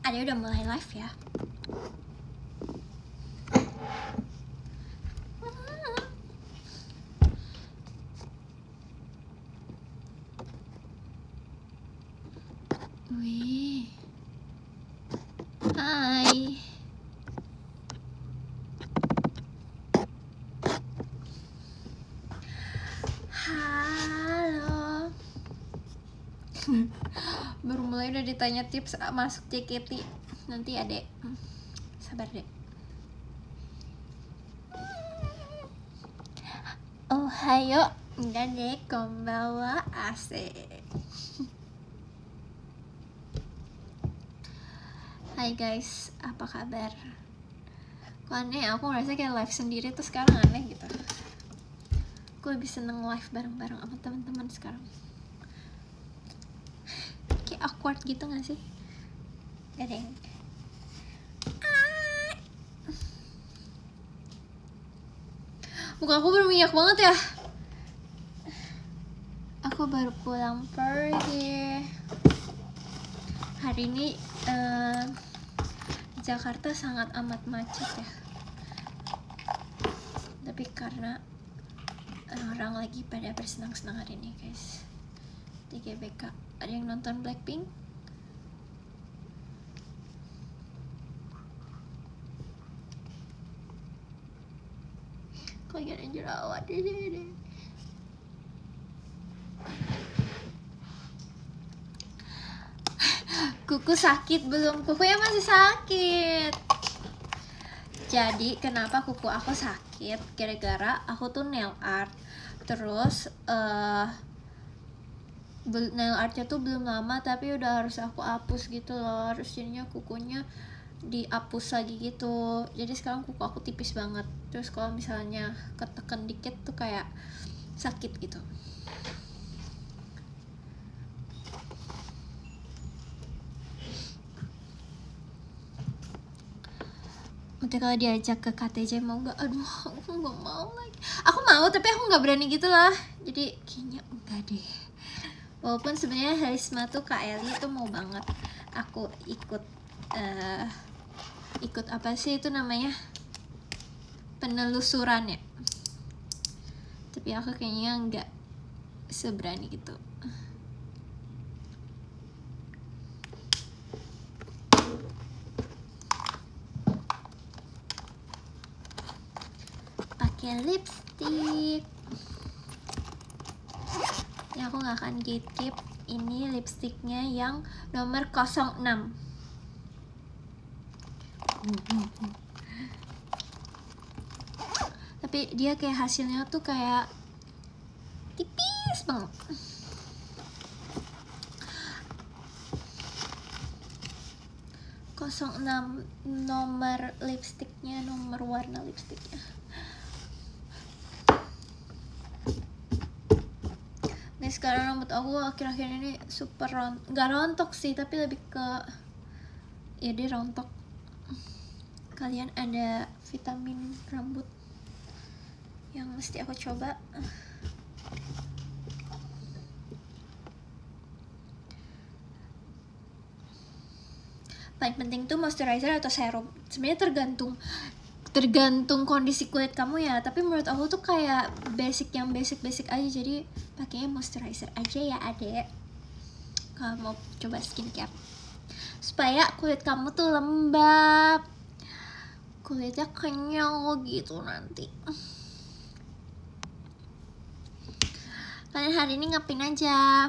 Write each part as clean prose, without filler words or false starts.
Ade udah mulai live ya. Wih. Hai. Halo. Baru mulai udah ditanya tips masuk JKT. Nanti adek sabar deh. Ohayo, enggak deh, konbawa asik. Hai guys, apa kabar? Kok aneh, aku ngerasa kayak live sendiri tuh sekarang aneh gitu. Aku lebih seneng live bareng-bareng sama teman-teman sekarang. Kayak awkward gitu gak sih? Gak deh. Muka aku berminyak banget ya. Aku baru pulang pergi. Hari ini Jakarta sangat amat macet ya. Tapi karena orang lagi pada bersenang-senang hari ini guys. Di GBK. Ada yang nonton Blackpink? Kok gak ada jerawat di sini? Kuku sakit belum? Kukunya masih sakit. Jadi kenapa kuku aku sakit? Gara-gara aku tuh nail art. Terus nail artnya tuh belum lama tapi udah harus aku hapus gitu loh. Terus jadinya kukunya dihapus lagi gitu. Jadi sekarang kuku aku tipis banget. Terus kalau misalnya ketekan dikit tuh kayak sakit gitu. Nanti kalau diajak ke KTJ mau nggak? Aduh, aku nggak mau lagi. Aku mau tapi aku nggak berani gitu lah. Jadi kayaknya enggak deh. Walaupun sebenarnya Harisma tuh Kak Eli tuh mau banget aku ikut ikut apa sih itu namanya, penelusuran ya. Tapi aku kayaknya nggak seberani gitu. Pakai lipstick. Ya aku nggak akan gatekeep. Ini lipsticknya yang nomor 06. Tapi dia kayak hasilnya tuh kayak tipis banget. Kosong 06 nomor lipsticknya, nomor warna lipsticknya. Nah sekarang rambut aku akhir-akhir ini super nggak rontok sih, tapi lebih ke ya dia rontok. Kalian ada vitamin rambut yang mesti aku coba? Paling penting tuh moisturizer atau serum. Sebenarnya tergantung kondisi kulit kamu ya. Tapi menurut aku tuh kayak yang basic aja. Jadi pakainya moisturizer aja ya adek. Kalau mau coba skincare supaya kulit kamu tuh lembab, kulitnya kenyal gitu nanti. Kalian hari ini ngapain aja?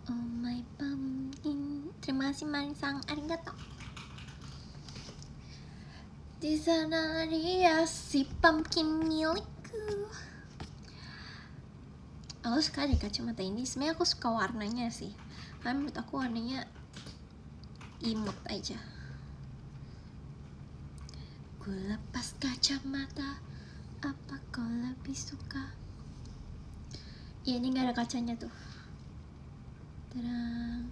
Oh my pumpkin. Terima kasih Marisang, arigato. Di sana dia si pumpkin milikku. Aku suka deh kacamata ini. Sebenarnya aku suka warnanya sih. Karena menurut aku warnanya imut aja. Ku lepas kacamata, apa kau lebih suka? Ya ini gak ada kacanya tuh. Tadang.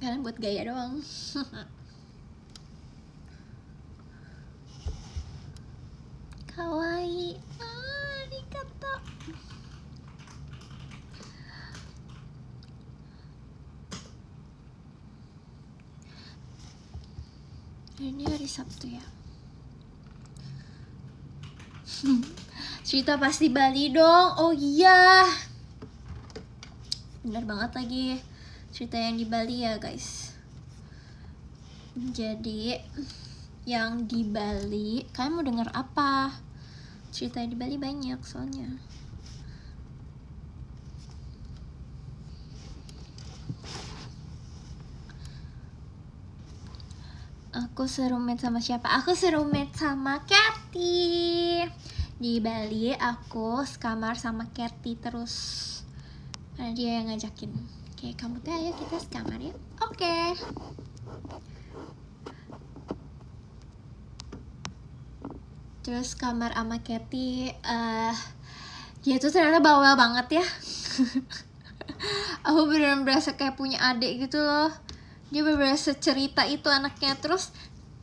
Karena buat gaya doang. Kawaii. Arigato. hari ini hari Sabtu ya. Cerita pasti Bali dong. Oh iya, bener banget lagi, cerita yang di Bali ya guys. Jadi yang di Bali, kalian mau denger apa? Cerita yang di Bali banyak soalnya. Aku serumit sama siapa? Aku serumit sama Cathy. Di Bali aku sekamar sama Cathy terus, karena dia yang ngajakin. Oke, kamu tuh ayo kita sekamar yuk. Oke. Terus kamar sama Cathy, dia tuh ternyata bawel banget ya. Aku beneran berasa kayak punya adik gitu loh. Dia bener-bener secerita itu anaknya. Terus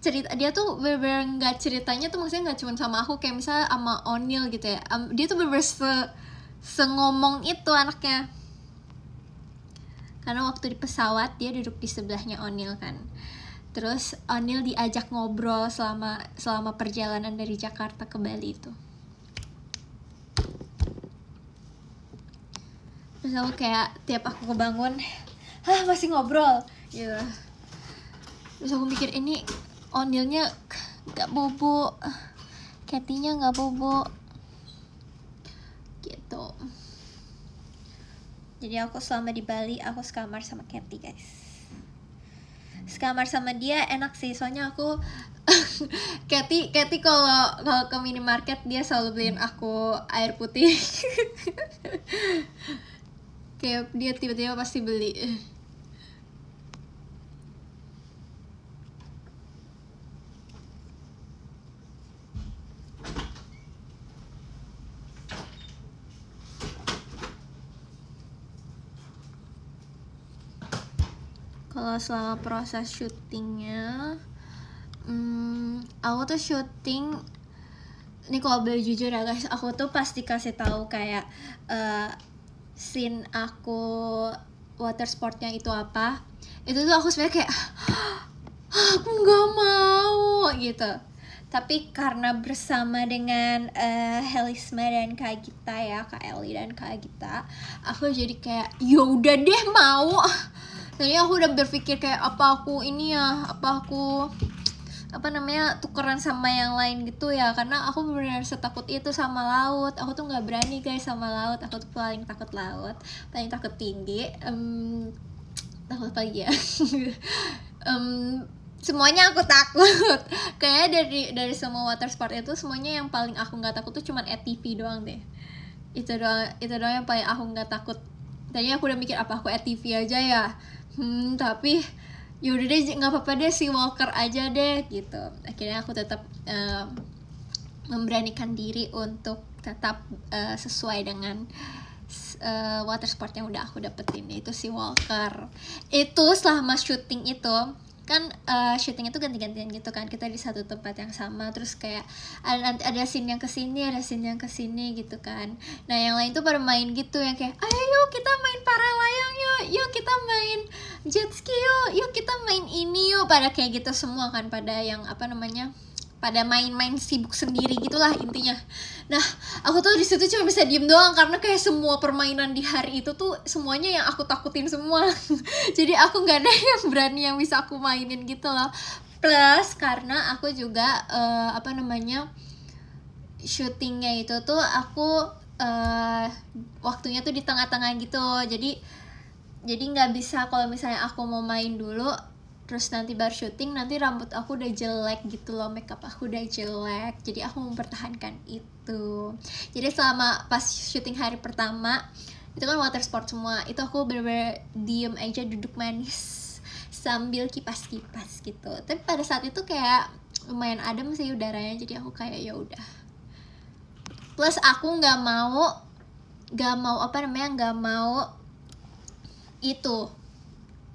cerita dia tuh bener-bener nggak, ceritanya tuh maksudnya nggak cuma sama aku, kayak misalnya sama O'Neil gitu ya. Dia tuh bener-bener ngomong itu anaknya. Karena waktu di pesawat dia duduk di sebelahnya O'Neil kan. Terus O'Neil diajak ngobrol selama perjalanan dari Jakarta ke Bali itu. Terus aku kayak tiap aku kebangun, masih ngobrol gitu. Terus aku mikir ini O'Neilnya gak bobo, Cathy-nya gak bobo gitu. Jadi aku selama di Bali aku sekamar sama Cathy guys. Sekamar sama dia enak sih, soalnya aku Cathy kalau ke minimarket dia selalu beliin aku air putih. Kayak dia tiba-tiba pasti beli. Kalau selama proses syutingnya, aku tuh syuting, ini kalau boleh jujur ya guys, aku tuh pasti kasih tahu kayak scene aku water sportnya itu apa. Itu tuh aku sebenarnya kayak aku nggak mau gitu. Tapi karena bersama dengan Helisma dan Kak Gita ya, Kak Eli dan Kak Gita, aku jadi kayak yaudah deh mau. Tadi aku udah berpikir kayak apa aku tukeran sama yang lain gitu ya, karena aku benar-benar setakut itu sama laut. Aku tuh nggak berani guys sama laut. Aku tuh paling takut laut, paling takut tinggi, takut apa lagi ya. Semuanya aku takut. Kayaknya dari semua water sport itu semuanya yang paling aku nggak takut tuh cuman ATV doang deh. Itu doang yang paling aku nggak takut. Tadinya aku udah mikir apa aku ATV aja ya. Tapi yaudah deh, nggak apa-apa deh, Sea Walker aja deh gitu. Akhirnya aku tetap memberanikan diri untuk tetap sesuai dengan water sport yang udah aku dapetin, yaitu Sea Walker. Itu selama syuting itu kan syuting itu ganti-gantian gitu kan, kita di satu tempat yang sama, terus kayak ada scene yang kesini, ada scene yang kesini gitu kan. Nah yang lain tuh pada main gitu yang kayak ayo yuk kita main paralayang yuk kita main jet ski yuk kita main ini yuk, pada kayak gitu semua kan, pada yang pada main-main sibuk sendiri gitulah intinya. Nah, aku tuh di situ cuma bisa diem doang karena kayak semua permainan di hari itu tuh semuanya yang aku takutin semua. Jadi aku nggak ada yang berani yang bisa aku mainin gitu loh. Plus karena aku juga syutingnya itu tuh aku waktunya tuh di tengah-tengah gitu. Jadi nggak bisa kalau misalnya aku mau main dulu terus nanti baru syuting, nanti rambut aku udah jelek gitu loh, makeup aku udah jelek. Jadi aku mempertahankan itu. Jadi selama pas syuting hari pertama itu kan water sport semua, itu aku bener-bener diem aja, duduk manis sambil kipas-kipas gitu. Tapi pada saat itu kayak lumayan adem sih udaranya, jadi aku kayak ya udah. Plus aku nggak mau itu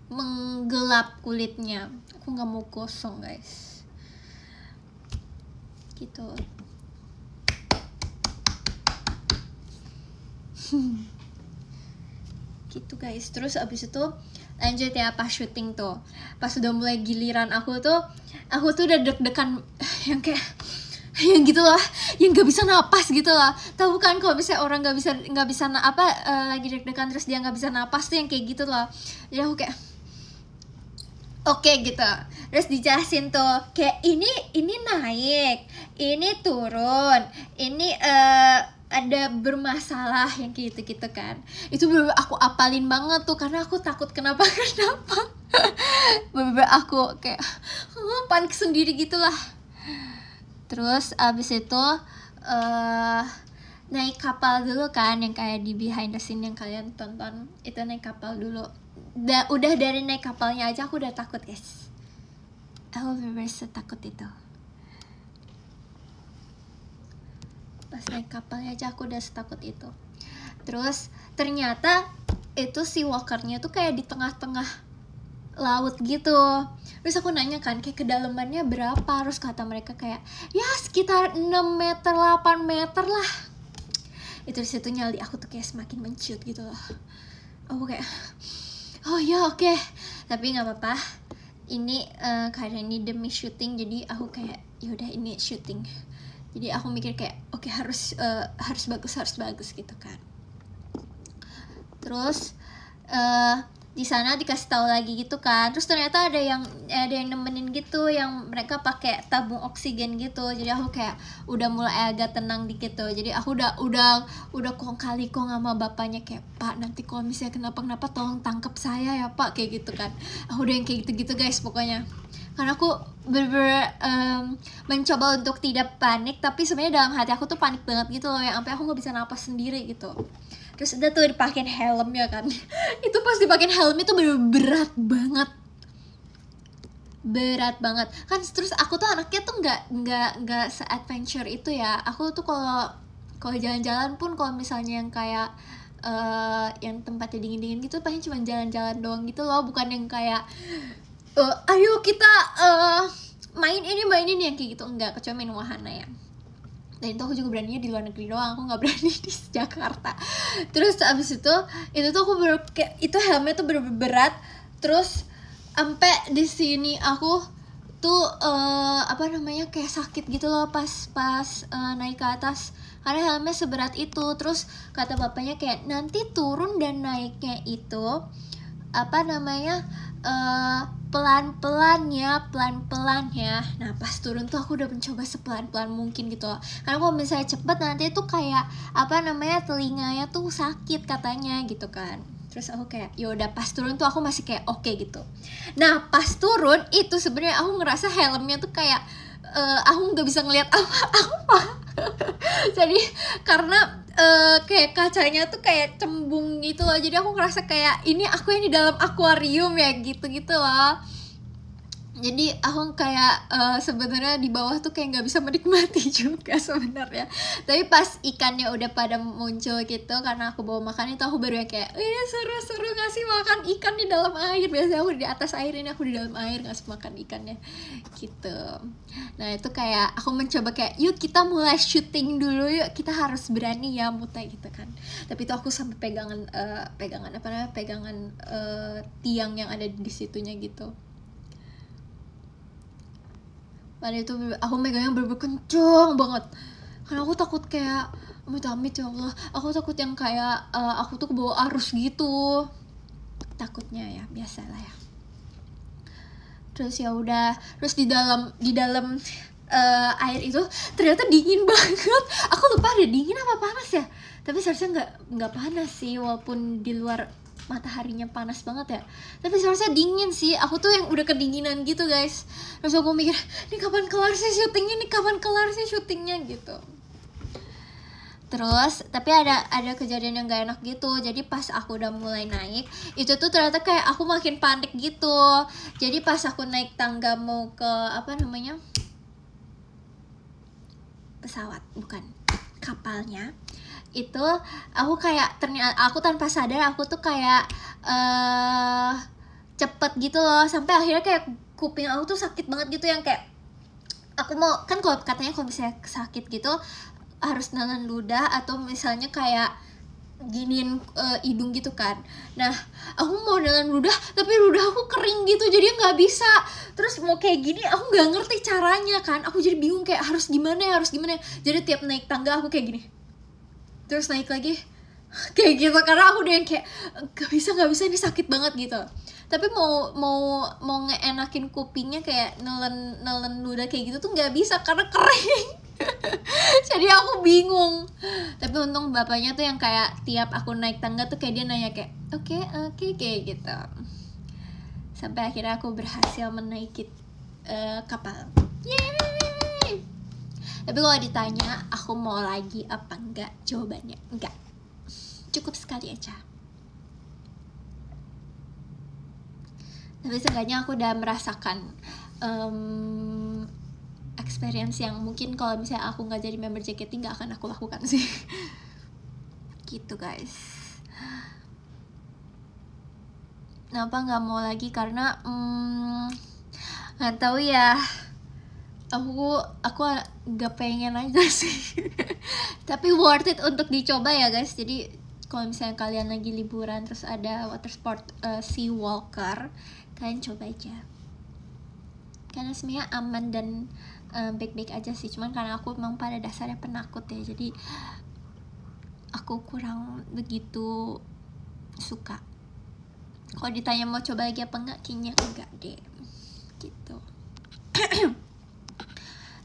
menggelap kulitnya, aku nggak mau gosong guys gitu. Gitu guys. Terus abis itu lanjut ya, pas syuting tuh, pas udah mulai giliran aku tuh udah deg-degan yang kayak yang gitu loh, yang nggak bisa napas gitu loh. Tahu kan kalau misalnya orang nggak bisa lagi deg-degan terus dia nggak bisa napas tuh yang kayak gitu loh. Jadi aku kayak oke gitu, terus dijelasin tuh kayak ini naik, ini turun, ini ada bermasalah yang gitu kan. Itu bener-bener aku apalin banget tuh karena aku takut kenapa bener-bener aku kayak panik sendiri gitulah. Terus abis itu naik kapal dulu kan, yang kayak di behind the scene yang kalian tonton itu, naik kapal dulu. Udah dari naik kapalnya aja aku udah takut guys, aku bener-bener setakut itu. Pas naik kapalnya aja aku udah setakut itu. Terus ternyata itu si walkernya tuh kayak di tengah-tengah laut gitu. Terus aku nanya kan kayak kedalamannya berapa, terus kata mereka kayak ya sekitar 6 meter 8 meter lah. Itu disitu nyali aku tuh kayak semakin menciut gitu loh. Aku kayak oh ya oke. Tapi nggak apa-apa, ini karena ini demi syuting, jadi aku kayak yaudah ini syuting. Jadi aku mikir kayak oke, harus bagus gitu kan. Terus di sana dikasih tahu lagi gitu kan. Terus ternyata ada yang nemenin gitu, yang mereka pakai tabung oksigen gitu. Jadi aku kayak udah mulai agak tenang dikit tuh. Jadi aku udah kong kali sama bapaknya kayak, Pak nanti kalau misalnya kenapa tolong tangkap saya ya Pak, kayak gitu kan. Aku udah yang kayak gitu guys pokoknya. Karena aku bener-bener mencoba untuk tidak panik, tapi sebenarnya dalam hati aku tuh panik banget gitu loh, yang sampai aku nggak bisa napas sendiri gitu. Terus udah tuh dipakein helmnya kan. Itu pas dipakein helm itu bener-bener berat banget kan. Terus aku tuh anaknya tuh nggak se-adventure itu ya. Aku tuh kalau jalan-jalan pun, kalau misalnya yang kayak yang tempatnya dingin-dingin gitu, paling cuma jalan-jalan doang gitu loh, bukan yang kayak ayo kita main ini yang kayak gitu, enggak, kecuali main wahana ya. Dan itu aku juga beraninya di luar negeri doang, aku nggak berani di Jakarta. Terus abis itu tuh aku kayak itu helmnya tuh berat. Terus sampai di sini aku tuh kayak sakit gitu loh pas naik ke atas, karena helmnya seberat itu. Terus kata bapaknya kayak nanti turun dan naiknya itu pelan-pelan ya. Nah pas turun tuh aku udah mencoba sepelan-pelan mungkin gitu loh. Karena kalau misalnya cepet nanti tuh kayak telinganya tuh sakit katanya gitu kan. Terus aku kayak yaudah, pas turun tuh aku masih kayak oke gitu. Nah pas turun itu sebenarnya aku ngerasa helmnya tuh kayak aku nggak bisa ngelihat apa. Jadi karena kayak kacanya tuh kayak cembung gitu loh. Jadi aku ngerasa kayak ini aku yang di dalam akuarium ya gitu loh. Jadi aku kayak sebenarnya di bawah tuh kayak nggak bisa menikmati juga sebenarnya. Tapi pas ikannya udah pada muncul gitu, karena aku bawa makan itu, aku baru yang kayak seru ngasih makan ikan di dalam air. Biasanya aku di atas air, ini aku di dalam air ngasih makan ikannya gitu. Nah itu kayak aku mencoba kayak yuk kita mulai syuting dulu yuk, kita harus berani ya mutai gitu kan. Tapi itu aku sampai pegangan tiang yang ada di situnya gitu. Padahal itu aku megangnya bener-bener kenceng banget, karena aku takut kayak amit-amit ya Allah, aku takut yang kayak aku tuh kebawa arus gitu takutnya ya, biasalah ya. Terus ya udah, terus di dalam air itu ternyata dingin banget. Aku lupa ada dingin apa panas ya, tapi seharusnya nggak panas sih, walaupun di luar mataharinya panas banget ya, tapi seharusnya dingin sih. Aku tuh yang udah kedinginan gitu guys. Terus aku mikir ini kapan kelar sih syutingnya gitu. Terus tapi ada kejadian yang gak enak gitu. Jadi pas aku udah mulai naik itu tuh ternyata kayak aku makin panik gitu. Jadi pas aku naik tangga mau ke pesawat, bukan, kapalnya itu, aku kayak ternyata aku tanpa sadar aku tuh kayak cepet gitu loh, sampai akhirnya kayak kuping aku tuh sakit banget gitu, yang kayak aku mau kan, kalau katanya kalau misalnya sakit gitu harus nelan ludah, atau misalnya kayak giniin hidung gitu kan. Nah aku mau dengan ludah tapi ludah aku kering gitu, jadi nggak bisa. Terus mau kayak gini aku nggak ngerti caranya kan, aku jadi bingung kayak harus gimana ya. Jadi tiap naik tangga aku kayak gini, terus naik lagi kayak gitu, karena aku udah yang kayak nggak bisa ini sakit banget gitu. Tapi mau ngeenakin kupingnya kayak nelen ludah kayak gitu tuh nggak bisa karena kering. Jadi aku bingung. Tapi untung bapaknya tuh yang kayak tiap aku naik tangga tuh kayak dia nanya kayak oke kayak gitu. Sampai akhirnya aku berhasil menaiki kapal. Yeay. Tapi kalau ditanya aku mau lagi apa enggak, jawabannya enggak. Cukup sekali aja. Tapi seenggaknya aku udah merasakan experience yang mungkin kalau misalnya aku nggak jadi member JKT nggak akan aku lakukan sih. Gitu guys. Kenapa nggak mau lagi? Karena nggak tahu ya. Aku nggak pengen aja sih. Tapi worth it untuk dicoba ya guys. Jadi kalau misalnya kalian lagi liburan terus ada water sport sea walker, kalian coba aja. Karena sebenarnya aman dan baik-baik aja sih. Cuman karena aku memang pada dasarnya penakut ya, jadi aku kurang begitu suka. Kalau ditanya mau coba lagi apa enggak, kayaknya enggak deh gitu.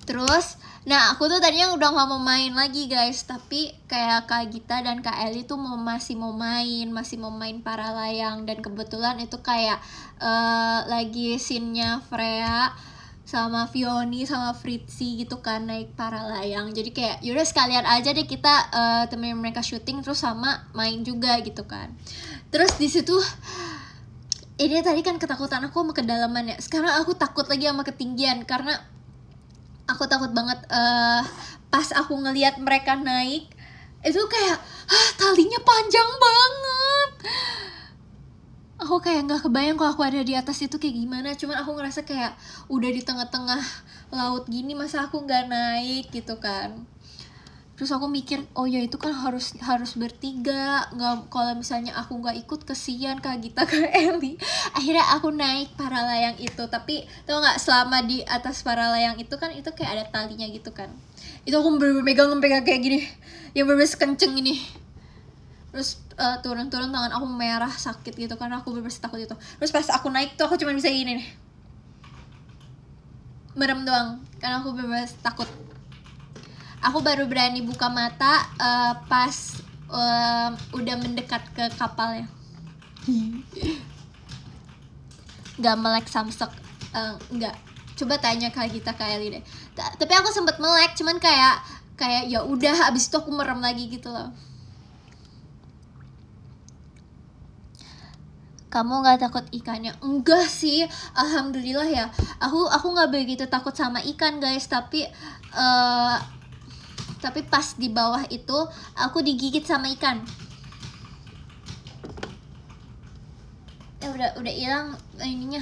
Terus, nah aku tuh tadinya udah gak mau main lagi guys, tapi kayak Kak Gita dan Kak Eli tuh masih mau main para layang. Dan kebetulan itu kayak lagi scene-nya Freya sama Vioni sama Fritzy gitu kan naik para layang. Jadi kayak yaudah sekalian aja deh kita temenin mereka syuting terus sama main juga gitu kan. Terus di situ ini tadi kan ketakutan aku sama kedalaman ya. Sekarang aku takut lagi sama ketinggian karena aku takut banget pas aku ngelihat mereka naik itu kayak talinya panjang banget. Aku kayak nggak kebayang kalau aku ada di atas itu kayak gimana. Cuman aku ngerasa kayak udah di tengah-tengah laut gini masa aku nggak naik gitu kan. Terus aku mikir oh ya itu kan harus bertiga, nggak, kalau misalnya aku nggak ikut kesian Kak Gita ke Eli. Akhirnya aku naik para layang itu. Tapi tau nggak, selama di atas para layang itu kan itu kayak ada talinya gitu kan. Itu aku megang kayak gini yang bener-bener kenceng ini. Terus turun tangan aku merah sakit gitu karena aku bener-bener takut itu. Terus pas aku naik tuh aku cuma bisa gini nih, merem doang karena aku bener-bener takut. Aku baru berani buka mata pas udah mendekat ke kapalnya. Gak melek samsek, nggak. Coba tanya Kak Gita, Kak Eli deh. Tapi aku sempet melek, cuman kayak ya udah, abis itu aku merem lagi gitu loh. Kamu nggak takut ikannya? Enggak sih, alhamdulillah ya. Aku nggak begitu takut sama ikan guys, tapi pas di bawah itu aku digigit sama ikan. Ya udah hilang ininya,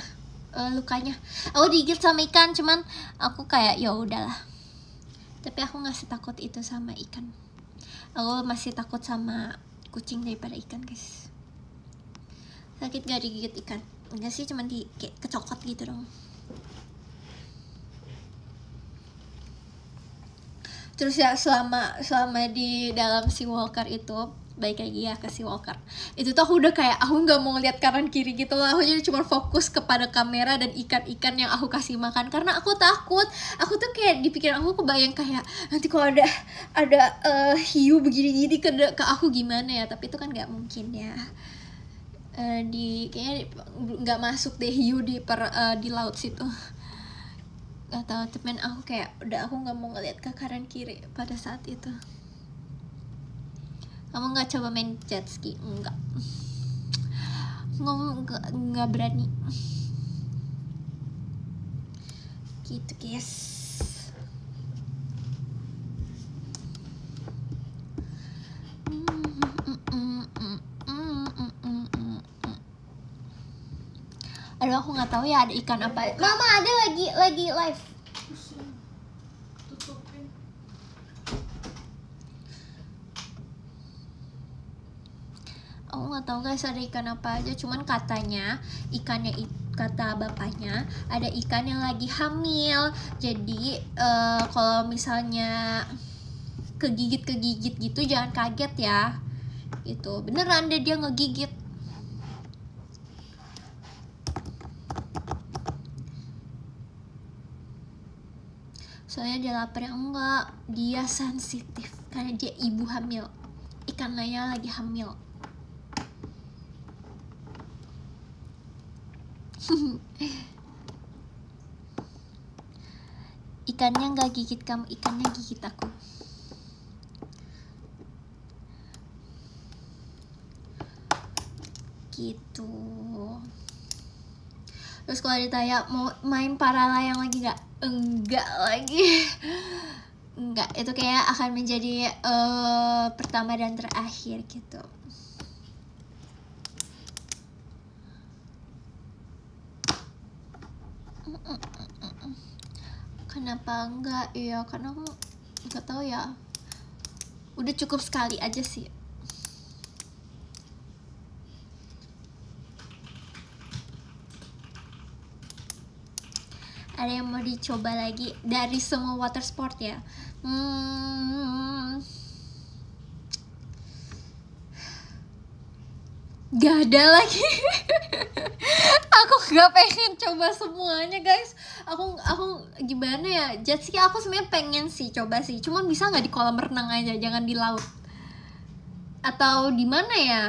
lukanya. Aku digigit sama ikan, cuman aku kayak ya udahlah. Tapi aku nggak setakut itu sama ikan. Aku masih takut sama kucing daripada ikan guys. Sakit gak digigit ikan? Enggak sih, cuman kayak kecokot gitu dong. Terus ya selama di dalam Sea Walker itu, baik lagi ya ke Sea Walker, itu tuh aku udah kayak aku nggak mau ngeliat kanan kiri gitu loh. Aku jadi cuma fokus kepada kamera dan ikan-ikan yang aku kasih makan karena aku takut. Aku tuh kayak di pikiran aku kebayang kayak nanti kalau ada hiu begini-gini ke aku gimana ya. Tapi itu kan nggak mungkin ya. Kayaknya nggak masuk deh hiu di laut situ. Gak tahu, temen aku kayak udah aku nggak mau ngeliat ke kanan kiri pada saat itu. Kamu nggak coba main jet ski? Enggak, nggak berani. Gitu guys. Aduh, aku nggak tahu ya ada ikan apa. Mama ada lagi live. Aku nggak tahu guys ada ikan apa aja, cuman katanya kata bapaknya ada ikan yang lagi hamil. Jadi kalau misalnya kegigit gitu jangan kaget ya. Itu beneran deh dia ngegigit. Soalnya dia lapar, yang enggak, dia sensitif karena dia ibu hamil. Ikan lainnya lagi hamil. Ikannya nggak gigit kamu, ikannya gigit aku. Gitu. Terus kalau ditanya mau main paralayang lagi nggak? Enggak lagi. Enggak, itu kayak akan menjadi pertama dan terakhir gitu. Kenapa enggak? Ya karena aku nggak tahu ya. Udah cukup sekali aja sih. Ada yang mau dicoba lagi dari semua water sport ya? Gak ada lagi. Aku gak pengen coba semuanya guys. Aku gimana ya? Jet ski aku sebenarnya pengen sih coba sih. Cuman bisa nggak di kolam renang aja, jangan di laut? Atau di mana ya?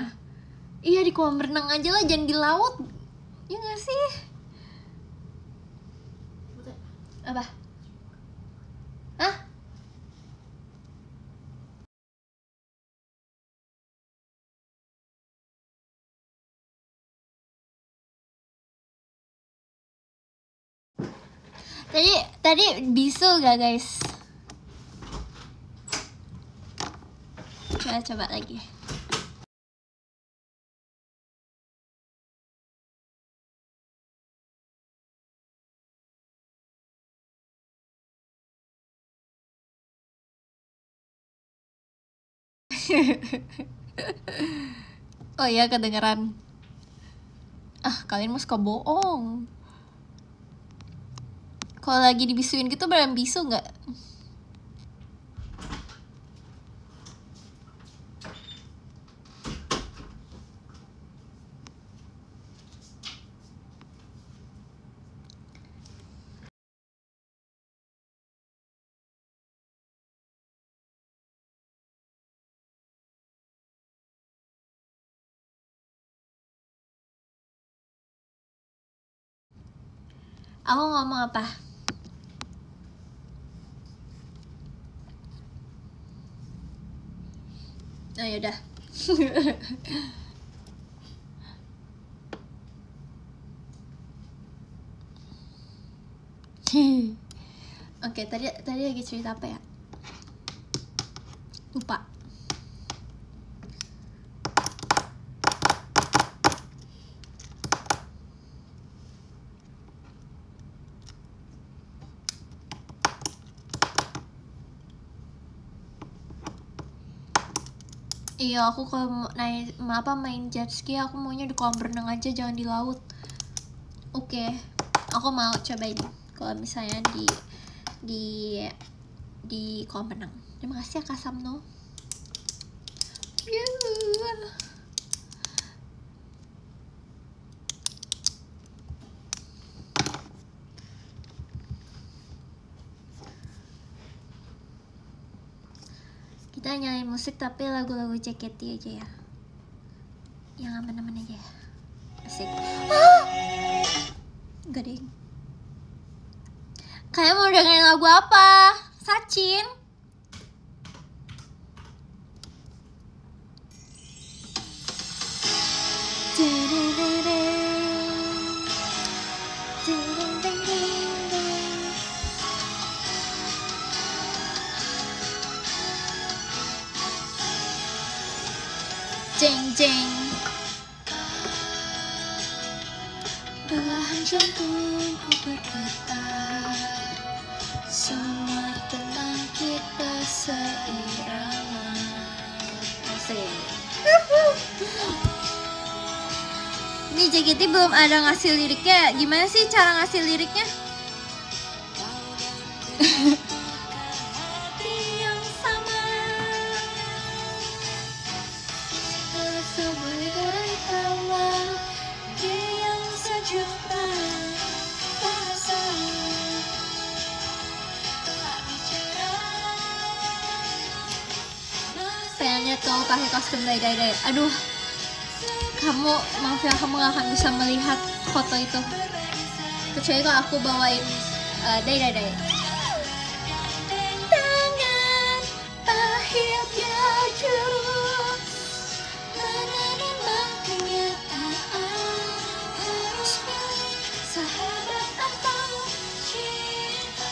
Iya di kolam renang aja lah, jangan di laut. Ya nggak sih? Apa? Hah? Tadi bisu gak guys? Coba lagi. Oh iya kedengeran. Kalian mau suka bohong. Kalau lagi dibisuin gitu beneran bisu nggak? Aku ngomong apa? Oh yaudah. Oke, tadi lagi cerita apa ya? Lupa. Iya, aku kalau main jet ski aku maunya di kolam renang aja, jangan di laut. Oke, aku mau cobain kalau misalnya di kolam renang. Terima kasih ya Kak Samno. Kita nyalain musik tapi lagu-lagu JKT aja ya, yang aman-aman aja ya. Asik. Enggak deh. Kalian mau dengerin lagu apa? Sachin. Jeng jeng. Belahan jantungku bergetar, semua tentang kita seirama. Asik. JKT belum ada ngasih liriknya. Gimana sih cara ngasih liriknya? Pengennya tuh pakai kostum dai. Aduh, kamu maaf ya, kamu gak akan bisa melihat foto itu kecuali kalau aku bawain dai. Tangan pahitnya jurus menenang kenyataan, harus pilih sahabat atau cinta.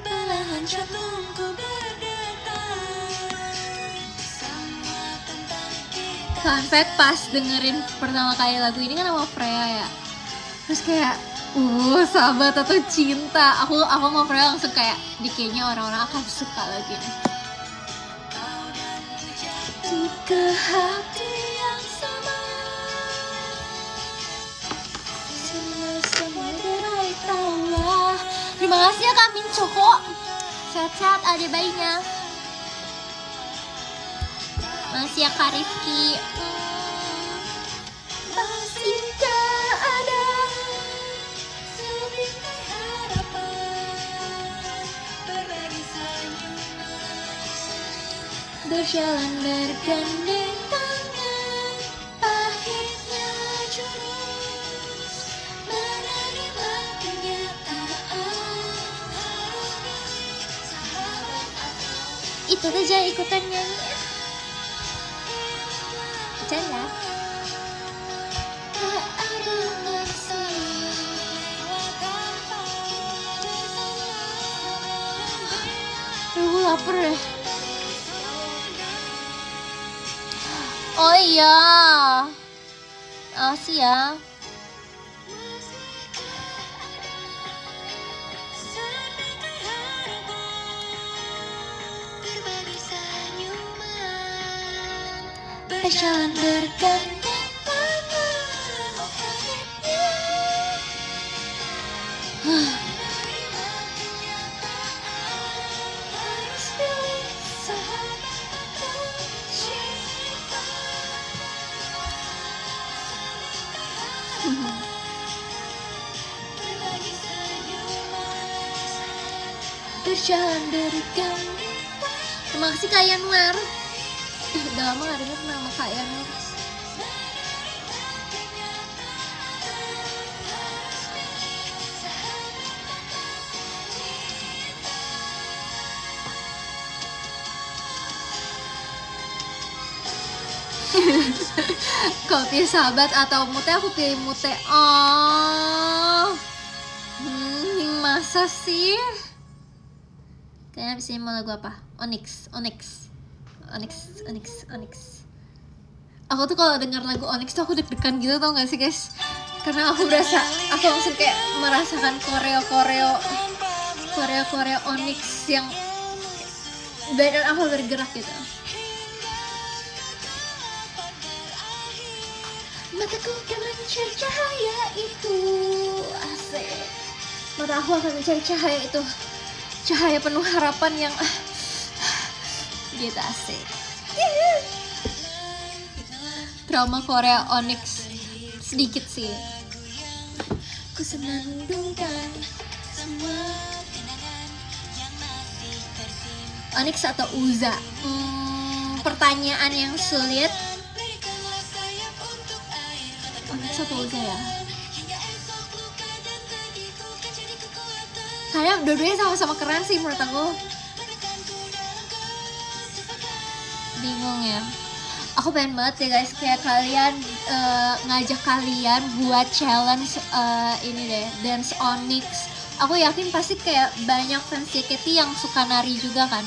Belahan jantungku berdetak, semua tentang kita. Fun fact, pas dengerin pertama kali lagu ini kan sama Freya ya, terus kayak sahabat atau cinta, aku sama Freya langsung kayak kayaknya orang-orang akan suka lagu ini. Ke hati yang sama, semua derai tawa. Terima kasih ya Kak Min Coko, sehat-sehat ada bayinya. Masih ya Kak Rifki. Masih gak ada sebingkai harapan, berbagi senyuman, berjalan bergandeng tangan, pahitnya jurus menerima kenyataan, harus pilih sahabat atau itu aja ikutan nyanyi. Bercanda. Tak ada aku lapar deh. Oh iya, makasih ya. Berjalan bergandeng tangan, harus pilih sahabat atau cinta. Berbagi senyuman, berjalan bergandeng. Terima kasih Kak Yanuar. Udah lama gak denger nama Kak Yanuar. Kau pilih sahabat atau mute? Aku pilih mute. Masa sih? Kayaknya abis ini mau lagu apa? Onyx. Aku tuh kalau denger lagu Onyx tuh aku deg-degan gitu, tau gak sih guys? Karena aku langsung kayak merasakan koreo Onyx yang badan aku bergerak gitu. Mataku akan mencari cahaya itu, asik. Mata aku akan mencari cahaya itu, cahaya penuh harapan yang gitu, asik. Drama Korea Onyx sedikit sih. Ku senandungkan semua kenangan yang masih tersimpan. Onyx atau Uza? Pertanyaan yang sulit. Onyx atau Uza ya? Kayaknya dua-duanya sama-sama keren sih menurut aku. Bingung ya. Aku pengen banget ya guys, kayak kalian ngajak kalian buat challenge ini deh, Dance Onyx. Aku yakin pasti kayak banyak fans JKT yang suka nari juga kan.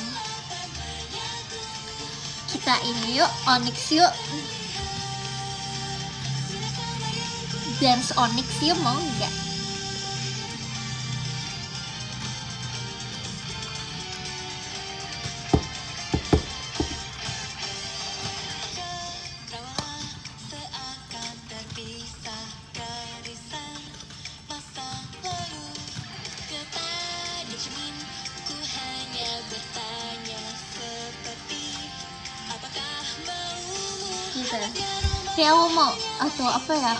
Kita ini yuk, Onyx yuk. Dance Onyx yuk, mau nggak? gitu ya. Kayak aku mau atau apa ya?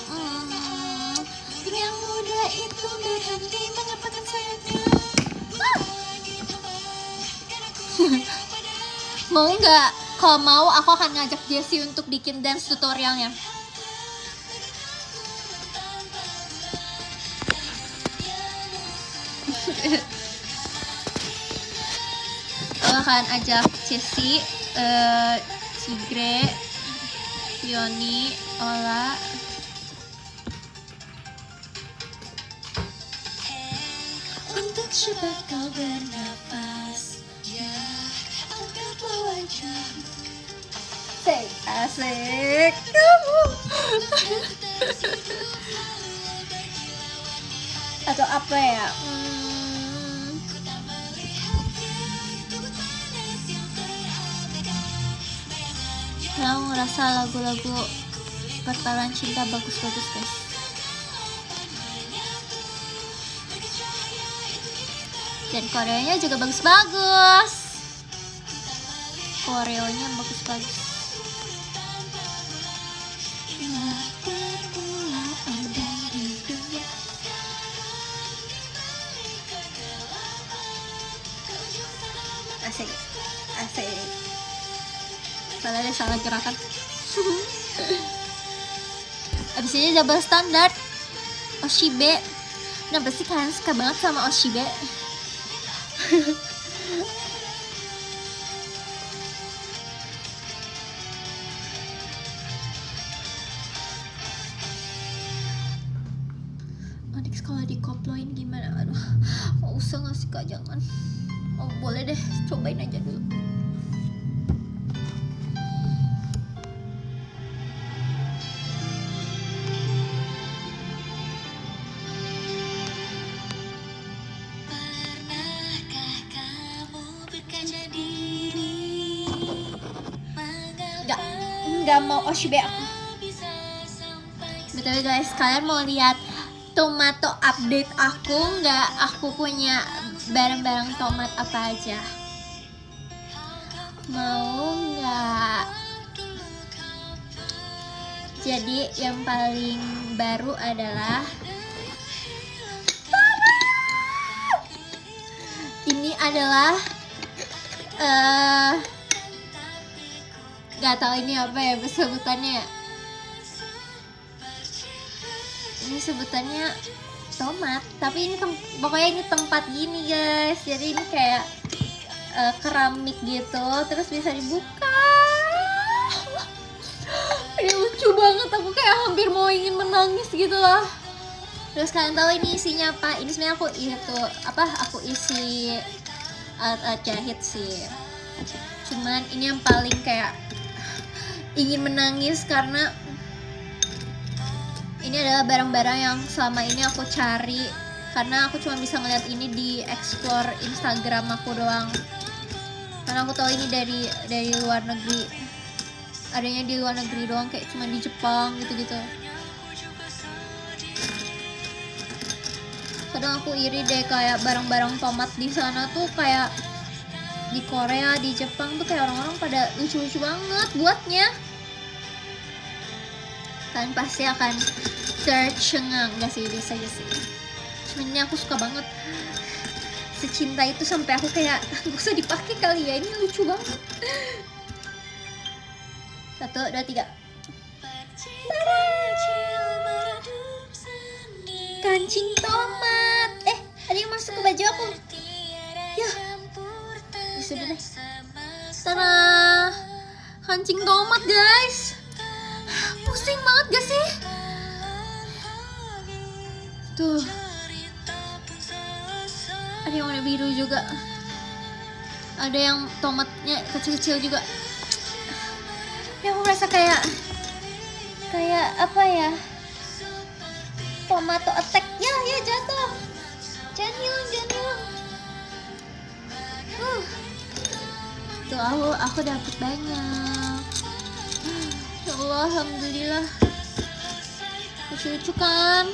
Yang muda itu berhenti mengatakan sayangnya. Mau nggak? Kalau mau aku akan ngajak Jessie untuk bikin dance tutorialnya. Aku akan ajak Jessie, Sigre, Yoni, Ola, untuk coba kau bernafas. Asik kamu. Atau apa ya? Aku ngerasa lagu-lagu perpalan cinta bagus-bagus guys. Dan koreonya juga bagus-bagus. Koreonya bagus-bagus. Asik, asik. Salah deh, salah gerakan. Abis ini double standard Oshibe. Kenapa sih kalian suka banget sama Oshibe? Onyx kalau dikoploin gimana? Aduh, mau usah gak sih kak? Jangan. Oh boleh deh, cobain aja dulu. Nggak mau Oshibe aku. Betul guys, kalian mau lihat tomato update aku nggak? Aku punya barang-barang tomat apa aja? Mau nggak? Jadi yang paling baru adalah ini adalah nggak tahu ini apa ya sebutannya. Ini sebutannya tomat, tapi ini pokoknya ini tempat gini guys. Jadi ini kayak keramik gitu, terus bisa dibuka. Ini lucu banget, aku kayak hampir mau ingin menangis gitu lah. Terus kalian tahu ini isinya apa? Ini sebenarnya aku isi alat jahit sih. Cuman ini yang paling kayak ingin menangis karena ini adalah barang-barang yang selama ini aku cari, karena aku cuma bisa ngeliat ini di explore Instagram aku doang. Karena aku tahu ini dari luar negeri, adanya di luar negeri doang, kayak cuma di Jepang gitu-gitu. Kadang aku iri deh, kayak barang-barang tomat di sana tuh kayak di Korea, di Jepang tuh kayak orang-orang pada lucu-lucu banget buatnya. Kalian pasti akan tercengang, gak sih? Bisa aja sih. Cuman ini aku suka banget, secinta itu sampai aku kayak gak usah dipakai kali ya, ini lucu banget. 1, 2, 3. Kancing tomat. Ada yang masuk ke baju aku. Ya, sudah deh. Tada, kancing tomat guys. Pusing banget gak sih? Tuh, ada yang warna biru juga, ada yang tomatnya kecil-kecil juga. Ya aku merasa kayak apa ya, tomato attack. Ya jatuh. Jangan hilang. Tuh aku dapet banyak. Ya Allah, alhamdulillah. Lucu-lucu kan?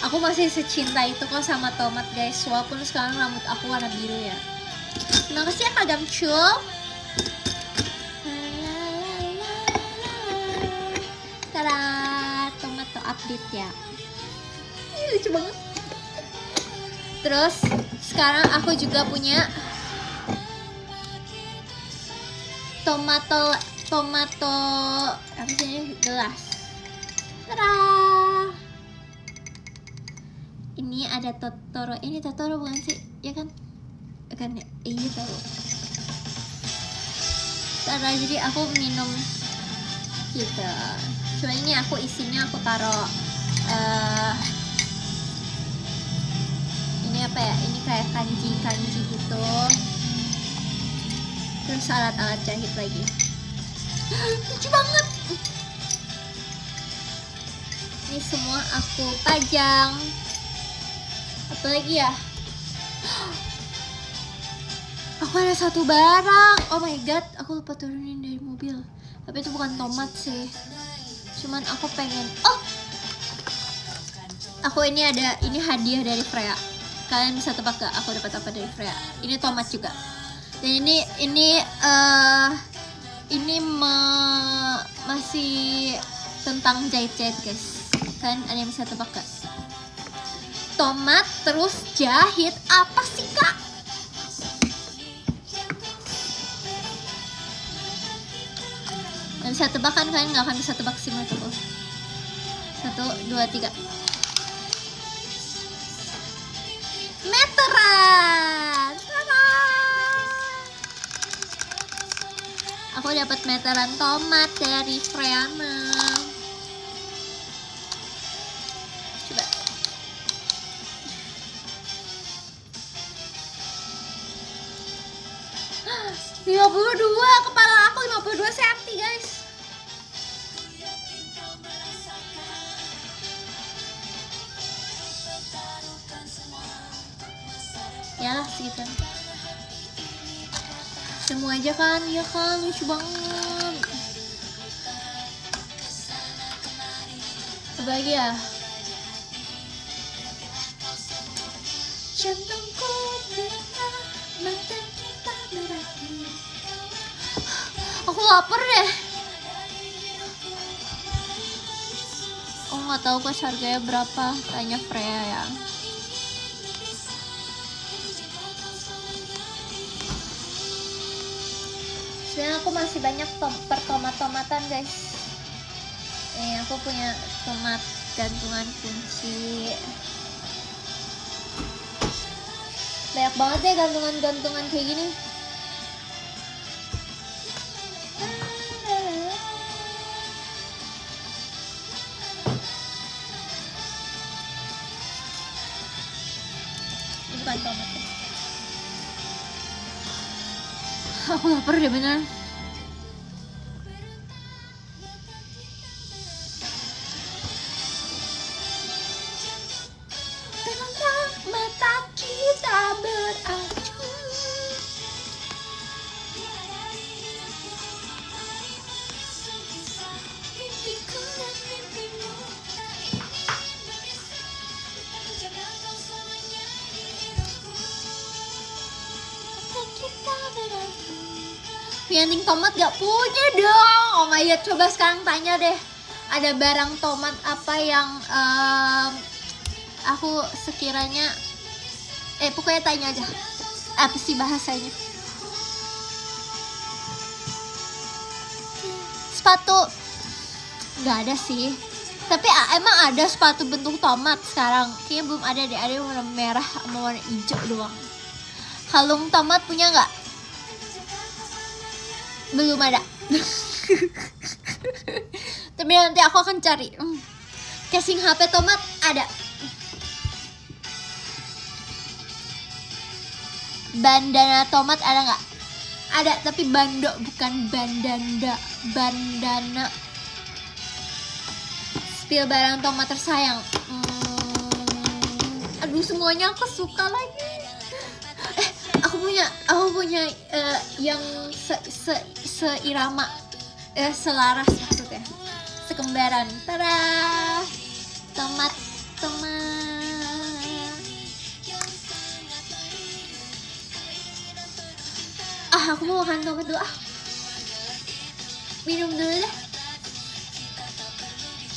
Aku masih secinta itu kok sama tomat guys, walaupun sekarang rambut aku warna biru ya. Terima kasih ya Kak Gamcul. dikit ya. Ini lucu banget. Terus sekarang aku juga punya tomato apa sih ini, gelas. Tada! Ini ada Totoro. Ini Totoro bukan sih? Ya kan? Kan ya? Iya tahu. Tada, jadi aku minum gitu. Cuma ini aku isinya aku taruh ini apa ya? Ini kayak kanji gitu. Terus alat-alat jahit lagi. Lucu banget. Ini semua aku pajang. Apa lagi ya? Aku ada satu barang. Oh my god, aku lupa turunin dari mobil. Tapi itu bukan tomat sih. Cuman aku pengen. Oh, aku ini ada. Ini hadiah dari Freya. Kalian bisa tebak gak aku dapat apa dari Freya? Ini tomat juga. Dan ini masih tentang jahit-jahit guys. Kalian ada yang bisa tebak gak? Tomat terus jahit, apa sih kak? Gak bisa tebak kan? Kalian gak akan bisa tebak sih menurut aku. 1, 2, 3. Meteran. Tada! Aku dapat meteran tomat dari Freana. Coba. Hah, 52, kepala aku 52 cm guys. Ya segitu. Semua aja kan, ya kan, lucu banget. Apa lagi ya? Jantungku bergetar, mata kita berhenti. Aku lapar deh. Oh nggak tahu guys harganya berapa, tanya Freya ya. Sebenarnya aku masih banyak tomat-tomatan guys. Aku punya tomat gantungan kunci. Banyak banget deh gantungan-gantungan kayak gini. Ini bukan tomat ya. Aku lapar deh beneran. Terang mata kita beracu. Mimpiku dan mimpimu. Jaga kau selamanya di hidupku. Mata kita beracu. Pianting tomat gak punya dong. Oh my god, coba sekarang tanya deh. Ada barang tomat apa yang aku sekiranya pokoknya tanya aja. Apa sih bahasanya? Sepatu nggak ada sih. Tapi emang ada sepatu bentuk tomat sekarang. Kayaknya belum ada deh. Ada yang warna merah sama warna hijau doang. Kalung tomat punya nggak? Belum ada. Tapi nanti aku akan cari. Casing HP tomat ada. Bandana tomat ada nggak? Ada, tapi bando bukan bandana. Bandana. Spill barang tomat tersayang. Aduh, semuanya aku suka lagi. Aku punya yang seirama, selaras maksudnya, sekembaran. Tada, tomat. Aku mau makan tomat dulu. Minum dulu deh.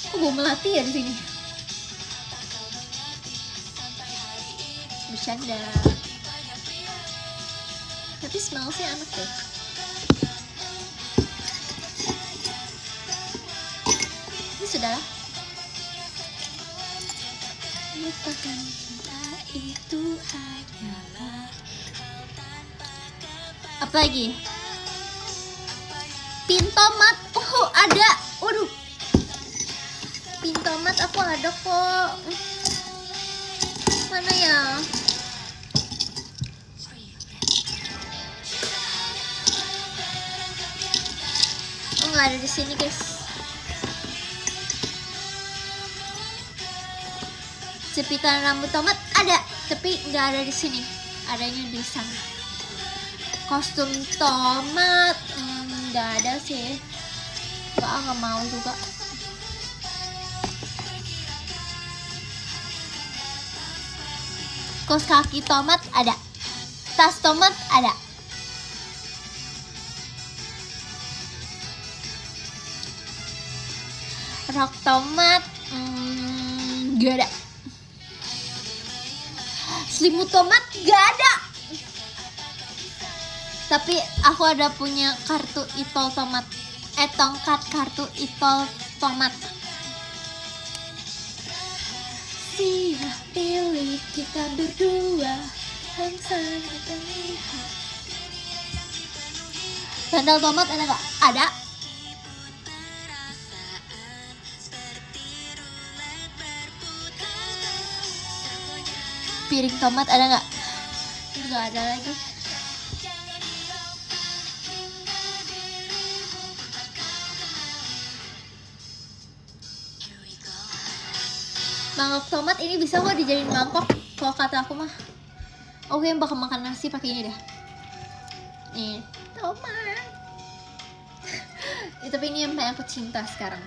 Aku mau melatih ya di sini. bercanda. Tapi smellsnya enak deh. Ini sudah. Lupakan cinta itu hanyalah. Apa lagi? Pintomat. Oh, ada. Waduh. Pintomat aku ada kok. Mana ya? Oh, nggak ada di sini, guys. Jepitan rambut tomat ada, tapi nggak ada di sini. Adanya di sana. Kostum tomat nggak ada sih. Nggak mau juga. Kaos kaki tomat ada. Tas tomat ada. Rok tomat gak ada. Selimut tomat gak ada. Tapi aku ada punya kartu itol tomat. Tongkat kartu itol tomat. Siap pilih kita berdua yang sangat terlihat. Sandal tomat ada gak? Ada. Piring tomat ada nggak? Nggak ada lagi. Mangkok tomat ini bisa kok dijadiin mangkok. Kalau kata aku mah, oke, yang bakal makan nasi pakai ini dah. Nih, tomat. Tapi ini yang paling aku cinta sekarang.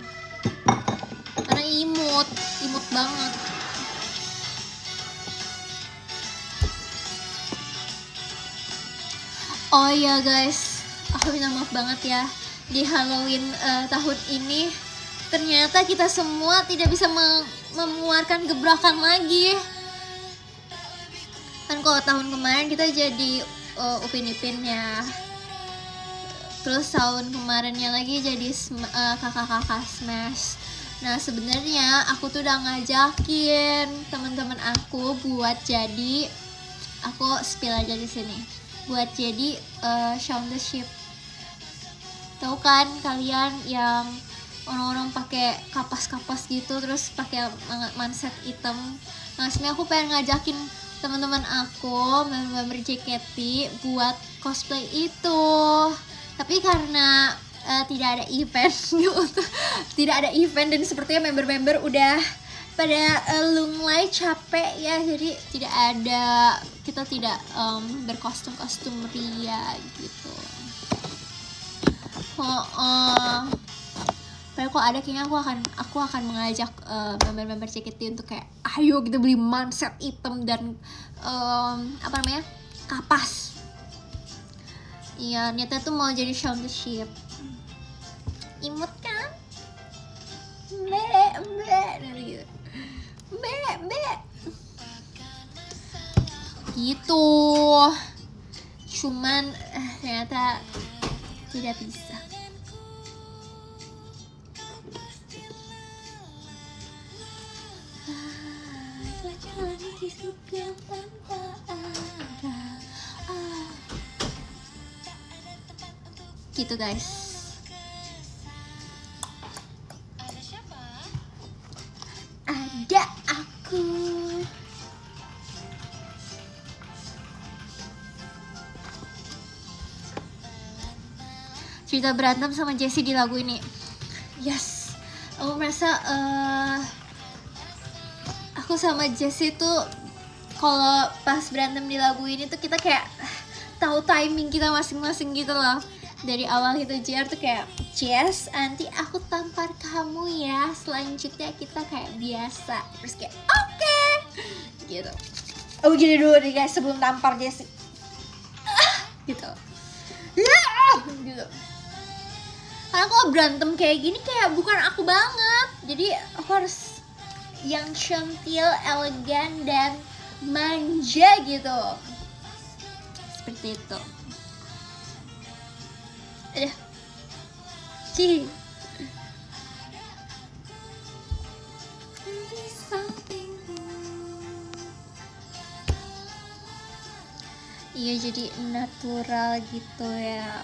Karena imut banget. Oh iya guys, aku minta maaf banget ya. Di Halloween tahun ini ternyata kita semua tidak bisa mengeluarkan gebrakan lagi. Kan kalau tahun kemarin kita jadi Upin Ipin ya. Terus tahun kemarinnya lagi jadi kakak-kakak Smash. Nah sebenarnya aku tuh udah ngajakin teman-teman aku buat jadi, aku spill aja di sini, buat jadi Shaun the Sheep. Tahu kan kalian yang orang-orang pakai kapas-kapas gitu, terus pakai manset hitam. Nah sebenarnya aku pengen ngajakin teman-teman aku, member JKT buat cosplay itu. Tapi karena tidak ada event tidak ada event dan sepertinya member-member udah pada lunglai capek ya, jadi kita tidak berkostum-kostum ria gitu. Padahal kalau ada kayaknya aku akan mengajak member-member JKT untuk kayak ayo kita beli manset hitam dan kapas. Iya, niatnya tuh mau jadi Shaun the Sheep. Imut kan? Gitu. Gitu. Cuman ternyata tidak bisa. Gitu guys. Ada aku. Cerita berantem sama Jessie di lagu ini. Yes. Aku merasa aku sama Jessie tuh kalau pas berantem di lagu ini tuh kita kayak tahu timing kita masing-masing gitu loh. Dari awal itu JR tuh kayak Jess, nanti aku tampar kamu ya, selanjutnya kita kayak biasa. Terus kayak oke, gitu. Oh gini dulu nih guys sebelum tampar Jessie. Gitu. Gitu. Karena kalau berantem kayak gini kayak bukan aku banget. Jadi aku harus yang centil, elegan, dan manja gitu, seperti itu. Ada sih. Iya, jadi natural gitu ya.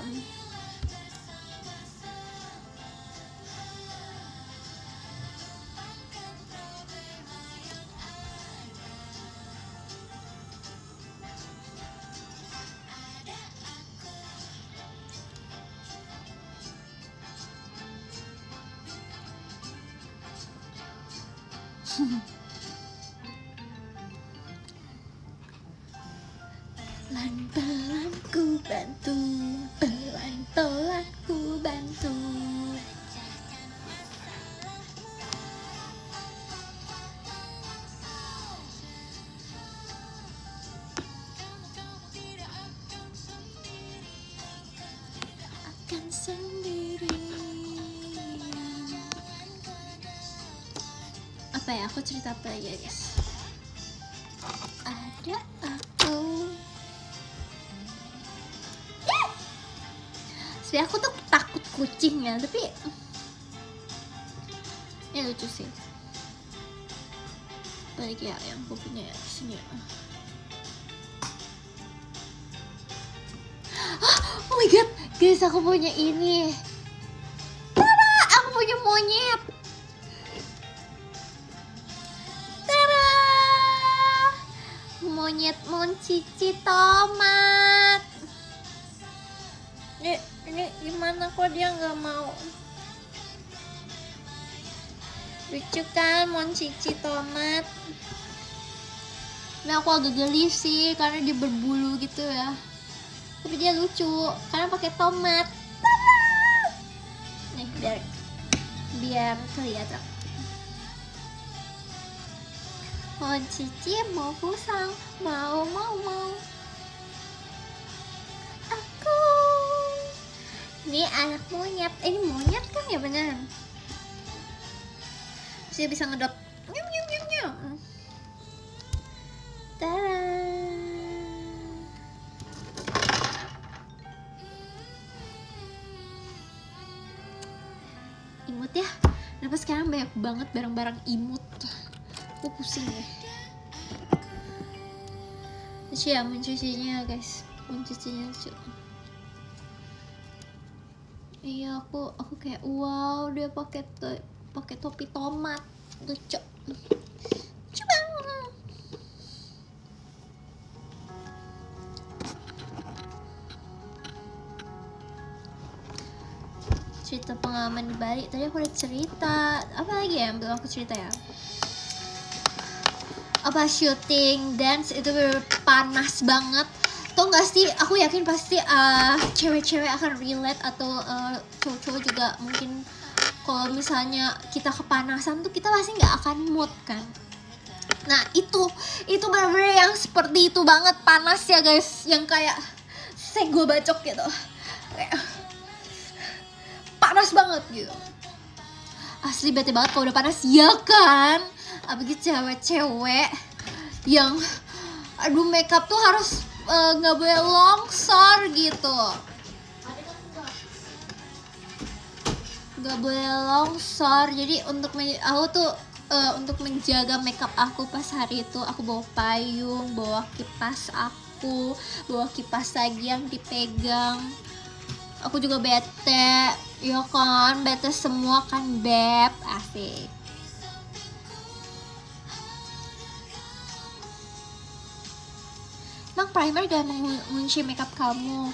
Pelan-pelan ku bantu, pelan-pelan ku bantu. Akan sendiri. Apa ya, aku cerita apa ya guys? Ada aku. Sebenernya aku tuh takut kucing ya, tapi ya lucu sih. Balik ya yang aku punya ya, sini ya. Oh my god, guys, aku punya ini. Tada, aku punya monyet. Tada, monyet Moncici tomat. Ini gimana kok dia nggak mau? Lucu kan Moncici tomat. Nah, aku agak geli sih karena dia berbulu gitu ya. Tapi dia lucu karena pakai tomat. Nih, biar kelihatan. Moncici mau pusang, mau. Ini anak monyet, ini monyet kan ya beneran. Dia bisa ngedot. Nyum. Tada. Imut ya. Kenapa sekarang banyak banget barang-barang imut? Aku pusing ya. Lucu ya mencucinya guys, mencucinya lucu. Iya, aku kayak wow, dia pakai topi tomat, lucu. Coba. Cerita pengalaman di Bali. Tadi aku udah cerita. Apa lagi ya yang belum aku cerita ya? Apa syuting dance itu bener panas banget. Tau gak sih, aku yakin pasti cewek-cewek akan relate atau cowok-cowok juga mungkin. Kalau misalnya kita kepanasan tuh kita pasti gak akan mood kan. Nah itu bener-bener yang seperti itu banget, panas ya guys. Yang kayak gue bacok gitu, kayak panas banget gitu. Asli bete banget kalau udah panas, ya kan. Apalagi cewek-cewek yang aduh makeup tuh harus nggak boleh longsor gitu, nggak boleh longsor. Jadi untuk aku tuh untuk menjaga makeup aku pas hari itu, aku bawa payung, bawa kipas aku, bawa kipas lagi yang dipegang. Aku juga bete, ya kan, bete semua kan beb, asik. Emang primer gak mengunci makeup kamu?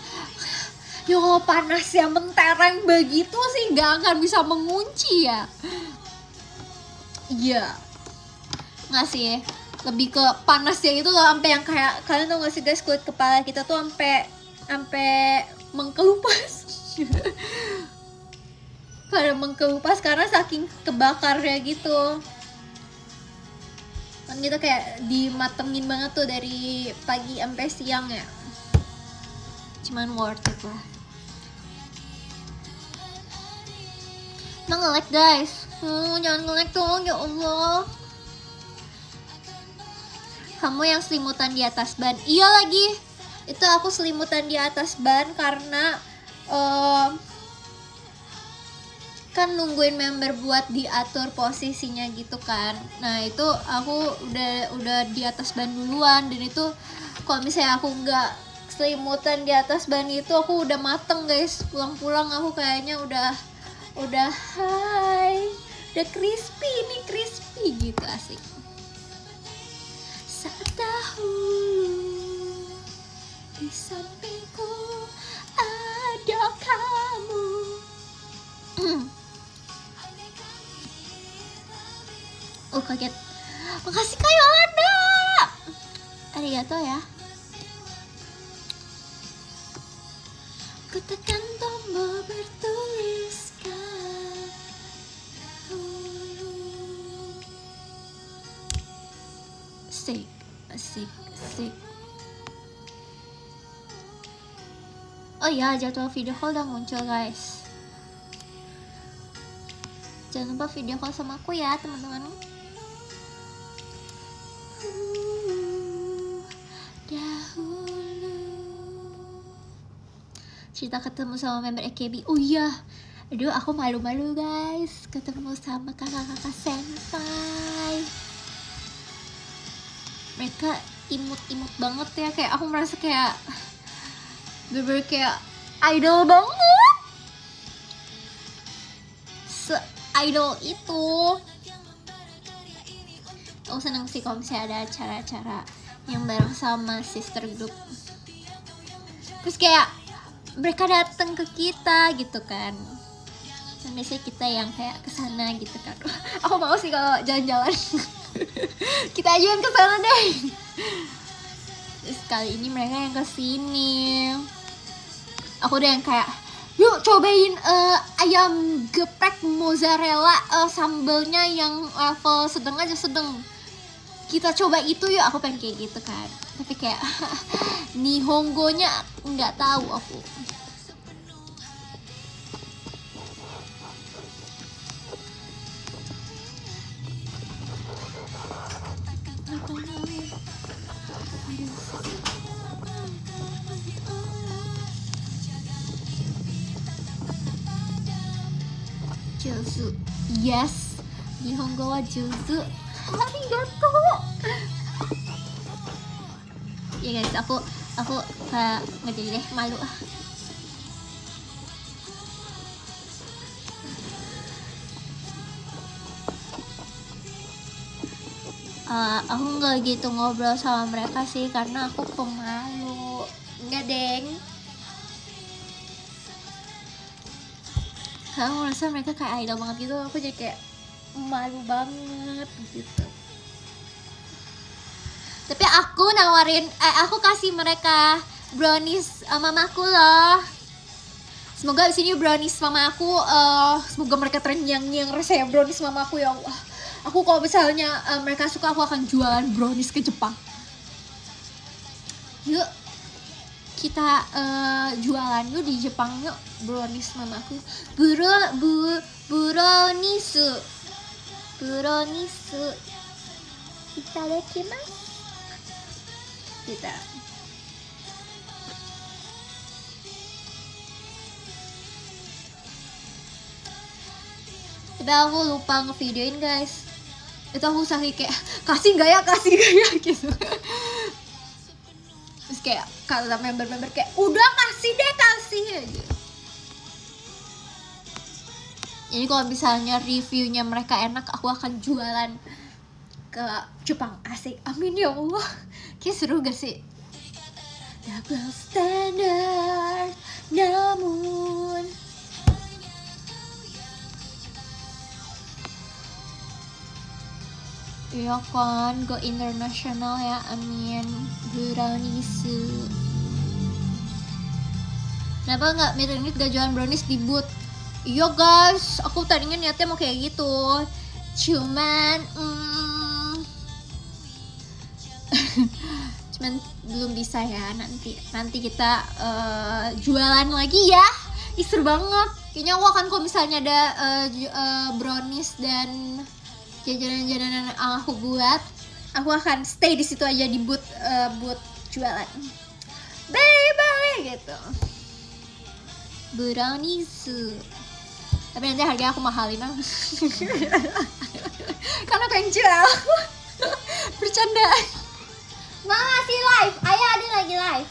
Ya kalau panas yang mentereng begitu sih gak akan bisa mengunci ya. Iya, nggak sih, lebih ke panasnya itu loh, sampai yang kayak kalian tau gak sih guys, kulit kepala kita tuh sampai mengkelupas. Pada mengkelupas karena saking kebakarnya gitu. Kan kita kayak dimatengin banget tuh dari pagi sampai siang ya. Cuman worth it lah. Emang nge-lag guys, jangan nge-lag dong ya Allah. Kamu yang selimutan di atas ban. Iya lagi, itu aku selimutan di atas ban karena kan nungguin member buat diatur posisinya gitu kan. Nah itu aku udah di atas ban duluan, dan itu kalau misalnya aku nggak selimutan di atas ban itu aku udah mateng guys. Pulang-pulang aku kayaknya udah hai, udah crispy nih, crispy gitu, asik. Saat dahulu di sampingku ada kamu. Oh kaget. Makasih Kak Yolanda. Arigato ya. Ku tekan tombol bertuliskan asik, asik, asik. Oh ya, jadwal video call udah muncul guys. Jangan lupa video call sama aku ya teman-teman. Dahulu cerita ketemu sama member AKB. Oh iya, aduh aku malu-malu guys ketemu sama kakak-kakak senpai. Mereka imut-imut banget ya, kayak aku merasa kayak bener-bener kayak idol banget. Se-idol itu. Aku seneng sih kalau misalnya ada acara-acara yang bareng sama sister group. Terus kayak mereka datang ke kita gitu kan. Dan biasanya kita yang kayak kesana gitu kan. Aku mau sih kalau jalan-jalan. Kita aja yang kesana deh. Terus kali ini mereka yang kesini. Aku udah yang kayak, yuk cobain ayam geprek mozzarella, sambelnya yang level sedang aja, sedang. Kita coba itu yuk, aku pengen kayak gitu kan. Tapi kayak Nihongonya nggak tahu aku. Juzu, yes. Nihongo wa juzu. Arigato. Ya guys, aku kayak nggak jadi deh, malu. Aku nggak gitu ngobrol sama mereka sih karena aku pemalu. Nggak deng. Aku merasa mereka kayak idol banget gitu, aku jadi kayak malu banget gitu. Tapi aku nawarin, aku kasih mereka brownies mamaku loh. Semoga di sini brownies mama aku, semoga mereka ternyang-nyang rasanya brownies mama aku ya Allah. Aku kalau misalnya mereka suka, aku akan jualan brownies ke Jepang. Yuk kita jualan yuk di Jepang yuk, brownies mamaku. Brownies itadakimasu. Kita tapi aku lupa ngevideoin guys. Itu aku saking kayak kasih gak ya gitu. Terus kayak kata member-member kayak udah kasih deh, kasih aja. Jadi kalau misalnya reviewnya mereka enak, aku akan jualan ke Jepang, asik. Amin ya Allah. Kayak seru gak sih? Double standard, namun iya kan, go international ya, amin. Brownies. Kenapa nggak Meet gak jualan brownies di booth? Iya guys, aku tadinya niatnya mau kayak gitu, cuman belum bisa ya. Nanti kita jualan lagi ya. Seru banget. Kayaknya aku akan, kalau misalnya ada brownies dan jajanan-jajanan yang aku buat, aku akan stay di situ aja di booth jualan. Beli gitu. Brownies. Tapi nanti harganya aku mahalin lah. Karena aku yang jual. Bercanda. Mama masih live. Ayah ada lagi live.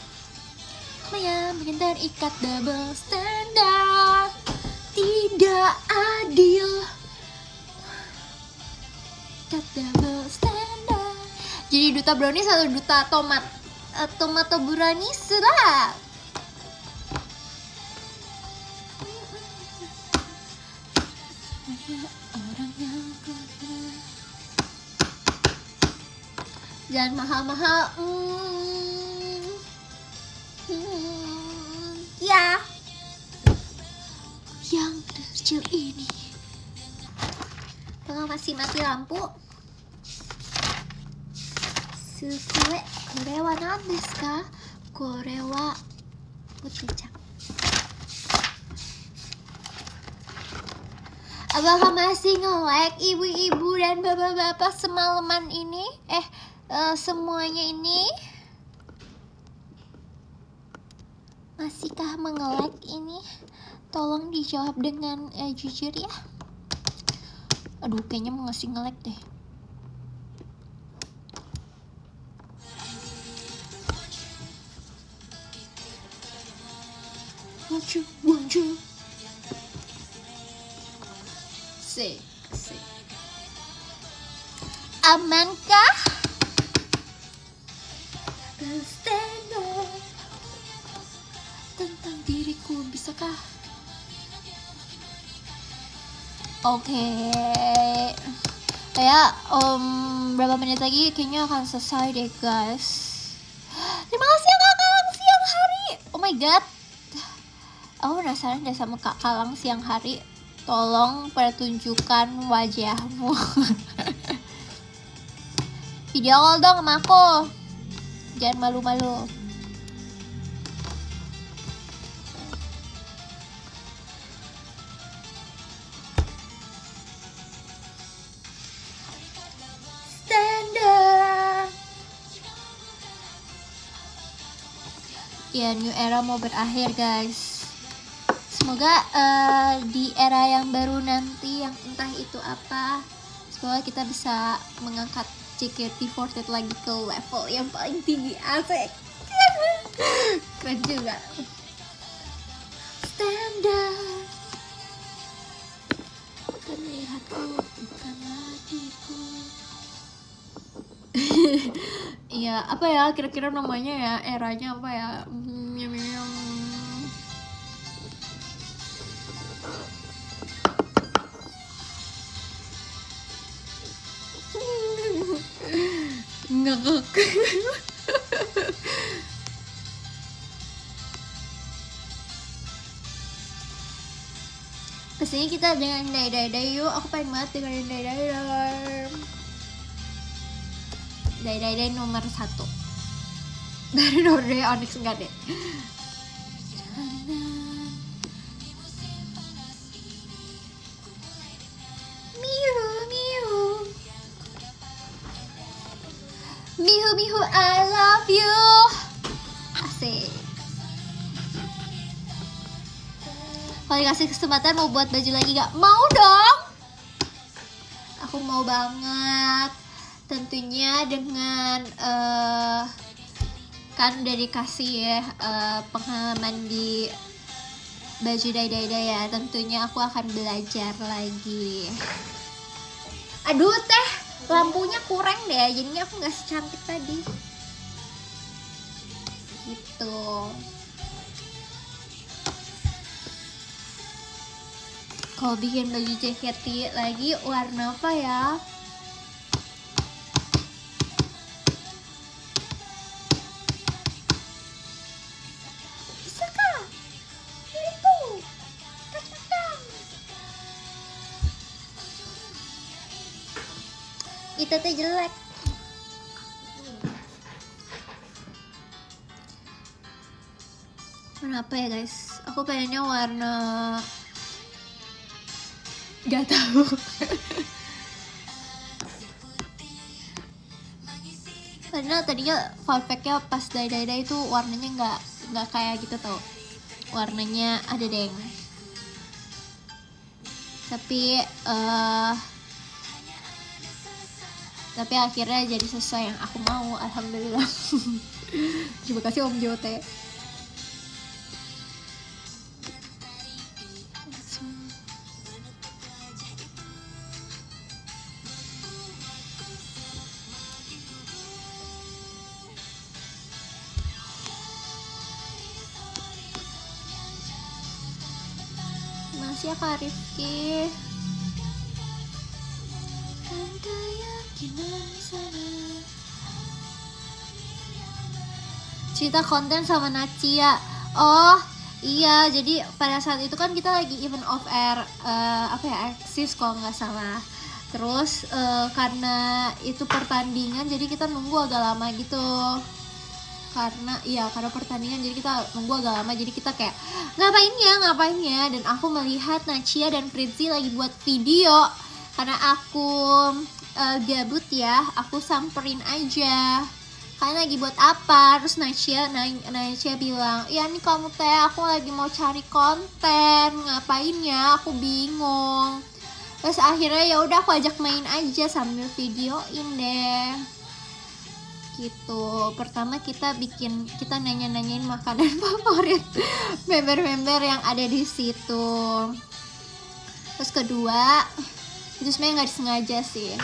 Maya mengintar ikat double standard. Tidak adil. Ikat double standard. Jadi duta brownies atau duta tomat? Tomato brownies lah. Jangan mahal-mahal. Ya. Yang kecil ini. Kalau masih mati lampu. Sukue korewa nan desu ka? Korewa potecha. Apakah masih nge-like ibu-ibu dan bapak-bapak semalaman ini? Semuanya ini? Masihkah menge-like ini? Tolong dijawab dengan jujur ya. Aduh, kayaknya mau ngasih nge-like deh. Bonjour. Sik. Amankah? Tentang diriku, bisakah? Oke. Kayak berapa menit lagi kayaknya akan selesai deh guys. Terima kasih ya Kak Kalang siang hari. Oh my god, aku penasaran deh sama Kak Kalang siang hari. Tolong pertunjukkan wajahmu. Video call dong sama aku. Jangan malu-malu. Ya, new era mau berakhir guys. Semoga di era yang baru nanti, yang entah itu apa, semoga kita bisa mengangkat JKT48 lagi ke level yang paling tinggi. Asik. Keren juga. Standar. Bukan melihatku, bukan lagiku. Iya, apa ya kira-kira namanya ya, eranya apa ya? Ngakak. Kesini kita dengan Dai yuk. Aku pengen banget dengerin Dai nomor 1. Dari nomor 2 Onyx enggak deh. Mihu, I love you. Asik. Kalau dikasih kesempatan mau buat baju lagi gak? Mau dong. Aku mau banget. Tentunya dengan kan udah dikasih ya pengalaman di baju Dai ya. Tentunya aku akan belajar lagi. Aduh teh, lampunya kurang deh, jadinya aku nggak secantik tadi. Gitu. Kalau bikin baju JKT lagi warna apa ya? Bisakah? Itu. Katakan. Itu teh jelek. Warna apa ya guys? Aku pengennya warna gak tahu. Karena tadinya fun fact-nya pas dye itu warnanya nggak kayak gitu tau, warnanya ada deng. Tapi akhirnya jadi sesuai yang aku mau, alhamdulillah. Terima kasih Om Jote. Masih ya Kak Rifki. Cerita konten sama Nacia. Oh iya, jadi pada saat itu kan kita lagi event off air Axis kalau nggak salah. Terus karena itu pertandingan, jadi kita nunggu agak lama gitu. Karena pertandingan, jadi kita nunggu agak lama. Jadi kita kayak ngapain ya. Dan aku melihat Nacia dan Fritzi lagi buat video. Karena aku gabut ya, aku samperin aja. Kalian lagi buat apa? Terus Nacia bilang, ya nih kamu aku lagi mau cari konten, ngapain ya? Aku bingung. Terus akhirnya ya udah aku ajak main aja sambil videoin deh. Gitu. Pertama kita nanya-nanyain makanan favorit member-member yang ada di situ. Terus kedua, itu sebenarnya nggak disengaja sih.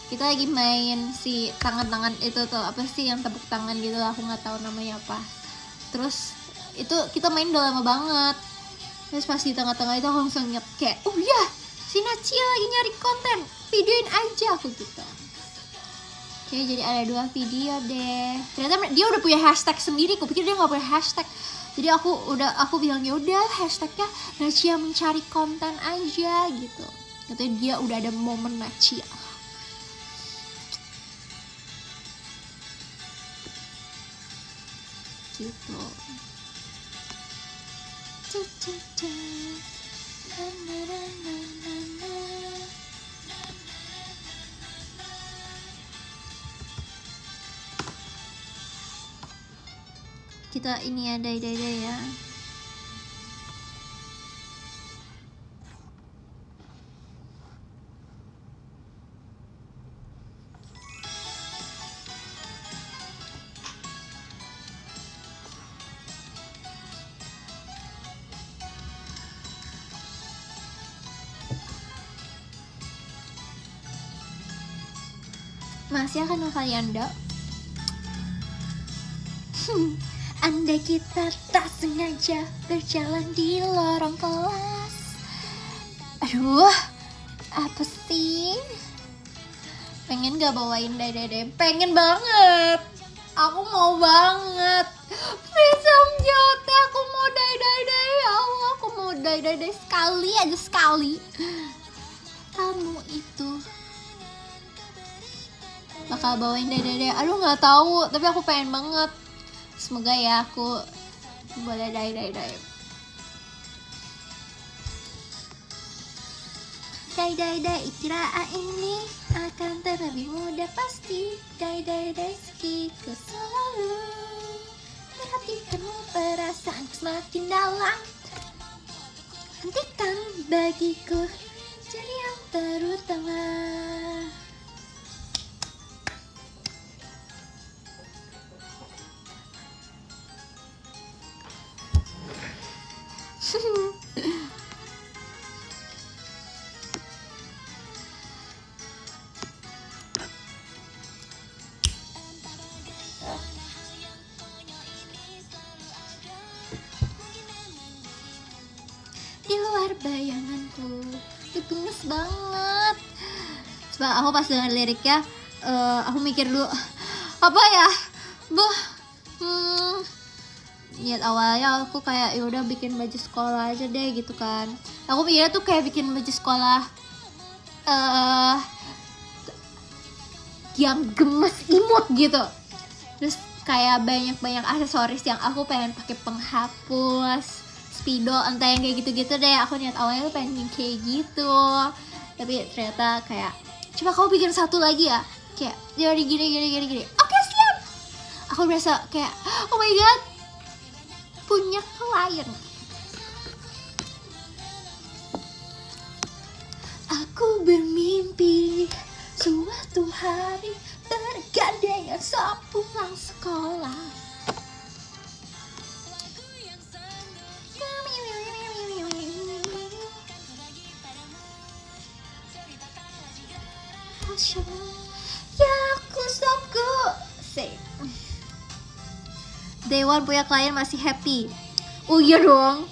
Kita lagi main si tangan-tangan itu tuh, apa sih yang tepuk tangan gitu lah, aku nggak tahu namanya apa. Terus itu kita main udah lama banget. Terus pas di tengah-tengah itu aku langsung inget kayak, oh iya si Nacia lagi nyari konten, videoin aja aku gitu. Oke, jadi ada 2 video deh. Ternyata dia udah punya hashtag sendiri, aku pikir dia nggak punya hashtag. Jadi aku bilang ya udah hashtagnya Nacia mencari konten aja gitu. Katanya dia udah ada momen Nacia. Gitu. Kita ini ada ide-ide ya. Masih akan kalian dok. Andai kita tak sengaja berjalan di lorong kelas. Aduh, apa sih? Pengen gak bawain dai-dai? Pengen banget. Aku mau banget. Please Om Jote, aku mau dai-dai. Ya Allah, aku mau dai-dai sekali aja sekali. Kamu itu bakal bawain dai-dai. Aduh nggak tahu, tapi aku pengen banget. Semoga ya aku boleh dai-dai. Dai-dai ikira ini akan terlebih mudah pasti. Dai-dai sekiku selalu perhatikanmu, perasaanku semakin dalam. Hentikan bagiku jadi yang terutama. Di luar bayanganku, itu gemes banget. Coba aku pas dengar liriknya, aku mikir dulu apa ya, niat awalnya aku kayak ya udah bikin baju sekolah aja deh gitu kan. Aku pikirnya tuh kayak bikin baju sekolah yang gemes imut gitu. Terus kayak banyak aksesoris yang aku pengen pakai penghapus, spidol, entah yang kayak gitu-gitu deh. Aku niat awalnya tuh pengen kayak gitu, tapi ternyata kayak coba kamu bikin satu lagi ya, kayak jadi gini. Oke siap, aku berasa kayak oh my god, punya klien. Aku bermimpi suatu hari bergandeng sepulang sekolah. Ya aku soku say. Dewan punya klien masih happy. Oh iya dong.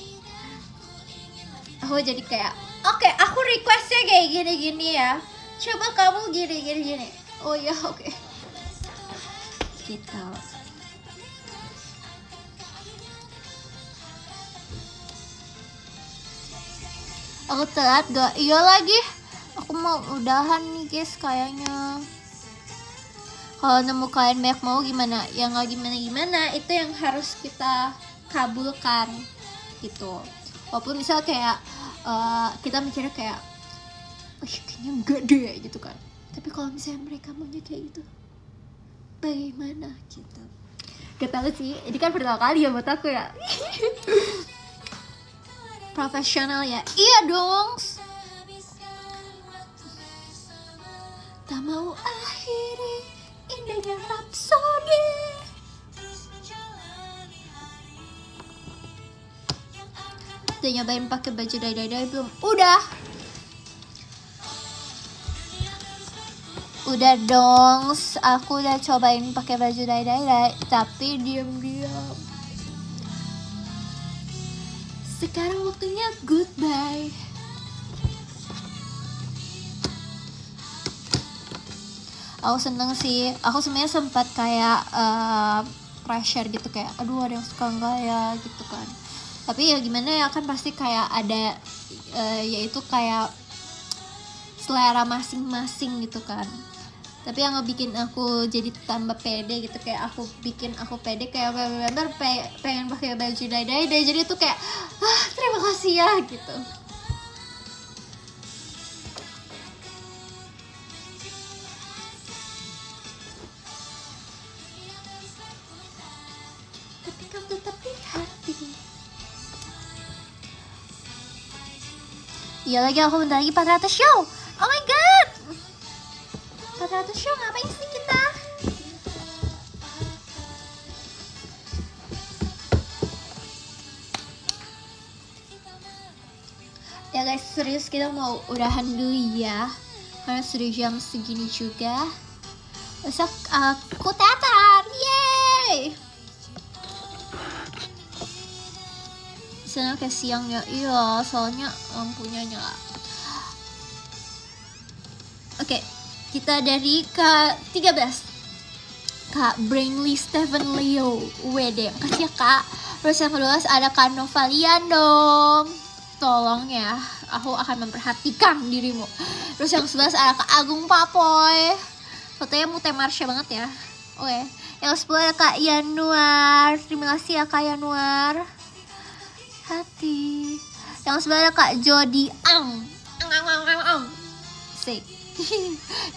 Aku jadi kayak oke, aku requestnya kayak gini-gini ya. Coba kamu gini. Oh ya oke. Gitu. Aku telat gak? Iya lagi. Aku mau udahan nih guys kayaknya. Kalau nemu klien banyak mau gimana? Ya nggak gimana-gimana. Itu yang harus kita kabulkan gitu. Walaupun misal kayak kita mikirnya kayak kayaknya enggak deh gitu kan. Tapi kalau misalnya mereka maunya kayak gitu, bagaimana gitu. Gak tau sih, ini kan pertama kali ya buat aku ya. Profesional ya. Iya dong. Tak mau akhiri indahnya Rhapsody. Udah nyobain pakai baju dai-dai belum? Udah dong, aku udah cobain pakai baju dai-dai, tapi diam-diam. Sekarang waktunya goodbye. Aku seneng sih, aku sebenarnya sempat kayak pressure gitu kayak, aduh ada yang suka enggak ya gitu kan. Tapi ya gimana ya, kan pasti kayak ada yaitu kayak selera masing-masing gitu kan. Tapi yang ngebikin aku jadi tambah pede gitu, kayak aku bikin aku pede kayak bener-bener pengen pakai baju dai-dai, jadi tuh kayak terima kasih ya gitu. Tapi kau tetap di hati. Iya lagi, aku bentar lagi 400 show. Oh my god, 400 show ngapain sih kita? Ya guys, serius kita mau udahan dulu ya, karena sudah jam segini juga. Besok aku teater, yeay. Misalnya kayak siang ya, iya soalnya lampunya nyala. Oke, kita dari K13, Kak Brainly Stephen Leo WD, makasih ya Kak. Terus yang kedua ada Kak Novalian dong, tolong ya, aku akan memperhatikan dirimu. Terus yang 11 ada Kak Agung Papoy, fotonya Mute Marsha banget ya. Oke, yang 10 ada Kak Yanuar, terima kasih ya Kak Yanuar. Hati. Yang 11 ada Kak Jody Ang. Sik.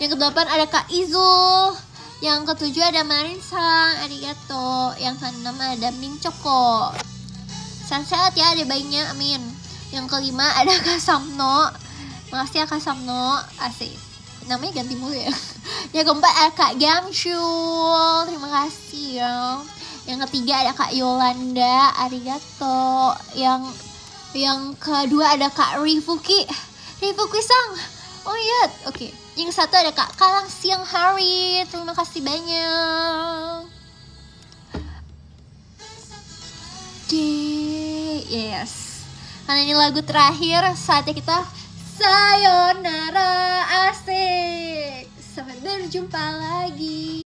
Yang ke-8 ada Kak Izul. Yang ke-7 ada Marin Sang, arigato. Yang ke-6 ada Min Choco. Sehat-sehat ya ada bayinya, amin. Yang ke-5 ada Kak Samno. Makasih ya Kak Samno, asik. Namanya ganti mulu ya. Yang ke-4 ada Kak Gamshul, terima kasih ya. Yang ketiga ada Kak Yolanda, arigato. Yang kedua ada Kak Rifuki Sang. Oh iya, oke. Yang satu ada Kak Kalang Siang Hari, terima kasih banyak. Yes. Karena ini lagu terakhir, saatnya kita sayonara, asik. Sampai berjumpa lagi.